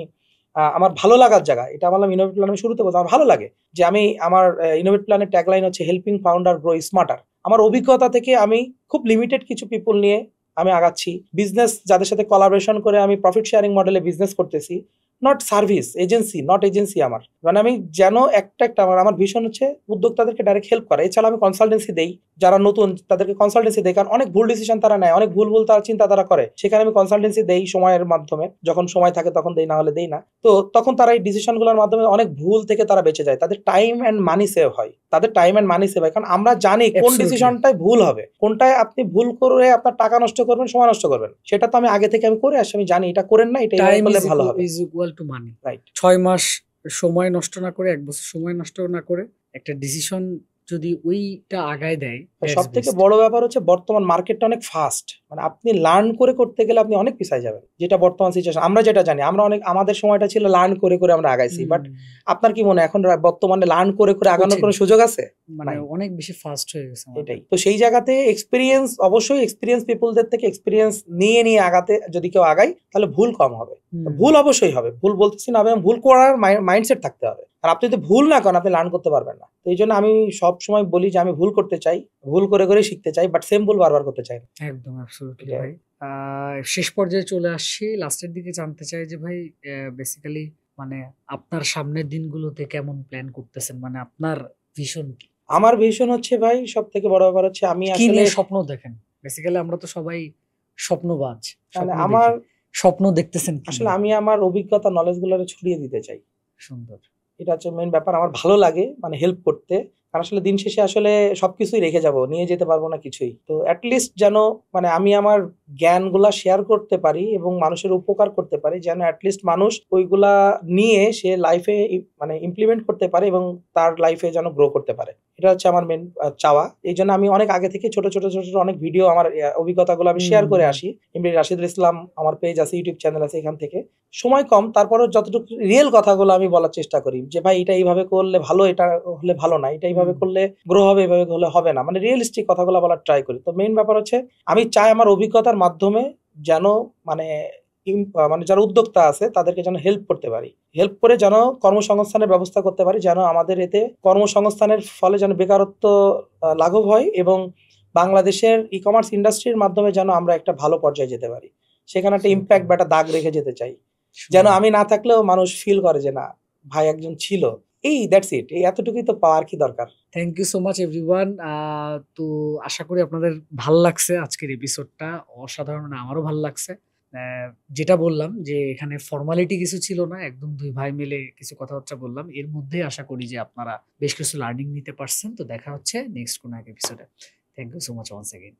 Speaker 1: আমার ভালো লাগার জায়গা। এটা বললাম ইনোভেট প্ল্যান আমি শুরুতে বললাম আমার ভালো লাগে যে আমি আমার ইনোভেট প্ল্যানের ট্যাগলাইন হচ্ছে হেল্পিং ফাউন্ডার গ্রো স্মার্টার। আমার অভিজ্ঞতা থেকে আমি খুব লিমিটেড কিছু পিপল নিয়ে আমি আগাচ্ছি। বিজনেস যাদের সাথে কোলাবোরেশন করে আমি প্রফিট শেয়ারিং মডেলে বিজনেস করতেছি। নট সার্ভিস এজেন্সি আমার। মানে আমি যেন একটা আমার ভীষণ হচ্ছে উদ্যোক্তাদেরকে ডাইরেক্ট হেল্প করা। এছাড়া আমি কনসালটেন্সি দেই। যারা নতুন তাদেরকে কনসালটেন্সি দেই। কারণ অনেক ভুল ডিসিশন তারা নেয়, অনেক ভুল তারা চিন্তা তারা করে। সেখানে আমি কনসালটেন্সি দেই সময়ের মাধ্যমে। যখন সময় থাকে তখন দেই, না হলে দেই না। তো তখন তারা এই ডিসিশনগুলোর মাধ্যমে অনেক ভুল থেকে তারা বেঁচে যায়। তাদের টাইম অ্যান্ড মানি সেভ হয়। কারণ আমরা জানি কোন
Speaker 2: Absolutely.
Speaker 1: ডিসিশনটাই ভুল হবে, কোনটায় আপনি ভুল করে আপনার টাকা নষ্ট করবেন, সময় নষ্ট করবেন। সেটা তো আমি আগে থেকে আমি করে আসি। আমি জানি এটা করেন না, এটা এইভাবে
Speaker 2: টাইম
Speaker 1: করলে
Speaker 2: ইজ
Speaker 1: ভালো হবে।
Speaker 2: Equal to money.
Speaker 1: রাইট।
Speaker 2: 6 মাস সময় নষ্ট না করে, 1 বছর সময় নষ্ট না করে একটা ডিসিশন যদি ওইটা আগায় দেয়,
Speaker 1: সব থেকে বড় ব্যাপার হচ্ছে বর্তমান মার্কেটটা অনেক ফাস্ট। মানে আপনি লার্ন করে করতে গেলে আপনি অনেক পিছায় যাবেন। যেটা বর্তমান সিচুয়েশন আমরা যেটা জানি, আমরা অনেক আমাদের সময়টা ছিল লার্ন করে আমরা আগাইছি। বাট আপনার কি মনে হয় এখন বর্তমানে লার্ন করে আগানোর কোনো সুযোগ আছে?
Speaker 2: মানে অনেক বেশি ফাস্ট হয়ে গেছে
Speaker 1: এটাই তো। সেই জায়গাতে অবশ্যই এক্সপিরিয়েন্স পিপলদের থেকে এক্সপিরিয়েন্স নিয়ে আগাতে যদি কেউ আগায় তাহলে ভুল কম হবে। ভুল অবশ্যই হবে, ভুল বলতেছি না, ভুল করার মাইন্ডসেট থাকতে হবে। আর আপনি যদি ভুল না করেন আপনি লার্ন করতে পারবেন না। তো এই জন্য আমি সব সময় বলি যে আমি ভুল করতে চাই, ভুল করে শিখতে চাই, বাট সেম ভুল বারবার করতে চাই না।
Speaker 2: একদম অ্যাবসলিউটলি ভাই। শেষ পর্যায়ে চলে আসছি, লাস্টের দিকে জানতে চাই যে ভাই বেসিক্যালি মানে আপনার সামনের দিনগুলোতে কেমন প্ল্যান করতেছেন, মানে আপনার ভিশন কি?
Speaker 1: আমার ভিশন হচ্ছে ভাই সব থেকে বড় ব্যাপার হচ্ছে আমি আসলে
Speaker 2: স্বপ্ন দেখেন। বেসিক্যালি আমরা তো সবাই স্বপ্নবাজ।
Speaker 1: মানে আমার
Speaker 2: স্বপ্ন দেখতেছেন
Speaker 1: আসলে আমি আমার অভিজ্ঞতা নলেজ গুলো ছড়িয়ে দিতে চাই।
Speaker 2: সুন্দর।
Speaker 1: এটা হচ্ছে মেইন ব্যাপার। আমার ভালো লাগে মানে হেল্প করতে। কারণ আসলে দিন শেষে আসলে সবকিছুই রেখে যাব, নিয়ে যেতে পারবো না কিছুই। তো অ্যাটলিস্ট যেন মানে আমি আমার জ্ঞানগুলা শেয়ার করতে পারি এবং মানুষের উপকার করতে পারি, যেন অ্যাটলিস্ট মানুষ ওইগুলা নিয়ে সে লাইফে মানে ইমপ্লিমেন্ট করতে পারে এবং তার লাইফে যেন গ্রো করতে পারে। এটা হচ্ছে আমার মেন চাওয়া। এই জন্য আমি অনেক আগে থেকে ছোট অনেক ভিডিও আমার অভিজ্ঞতাগুলো আমি শেয়ার করে আসি। এমনি রাশিদুল ইসলাম আমার পেজ আছে, ইউটিউব চ্যানেল আছে, এখান থেকে সময় কম তারপরেও যতটুকু রিয়েল কথাগুলো আমি বলার চেষ্টা করি যে ভাই এটা এইভাবে করলে ভালো, এটা হলে ভালো না, এটা এইভাবে করলে গ্রো হবে, এইভাবে হলে হবে না। মানে রিয়েলিস্টিক কথাগুলো বলার ট্রাই করি। তো মেইন ব্যাপার হচ্ছে আমি চাই আমার অভিজ্ঞতার মাধ্যমে যেন মানে যারা উদ্যোক্তা আছে তাদেরকে যেন হেল্প করতে পারি, হেল্প করে যেন কর্মসংস্থানের ব্যবস্থা করতে পারি, যেন আমাদের এতে কর্মসংস্থানের ফলে যেন বেকারত্ব লাঘব হয় এবং বাংলাদেশের ই কমার্স ইন্ডাস্ট্রির মাধ্যমে যেন আমরা একটা ভালো পর্যায়ে যেতে পারি। সেখানে একটা ইম্প্যাক্ট বা একটা দাগ রেখে যেতে চাই, যেন আমি না থাকলেও মানুষ ফিল করে যে না ভাই একজন ছিল। That's it. এই এতটুকুই তো পাওয়ার কি দরকার।
Speaker 2: Thank you so much everyone. তো আশা করি আপনাদের ভাল লাগছে আজকের এপিসোডটা। অসাধারণ, আমারও ভাল লাগছে। যেটা বললাম যে এখানে ফর্মালিটি কিছু ছিল না, একদম দুই ভাই মিলে কিছু কথাবার্তা বললাম। এর মধ্যে আশা করি যে আপনারা বেশ কিছু লার্নিং নিতে পারছেন। তো দেখা হচ্ছে নেক্সট কোনো এক এপিসোডে। Thank you so much once again.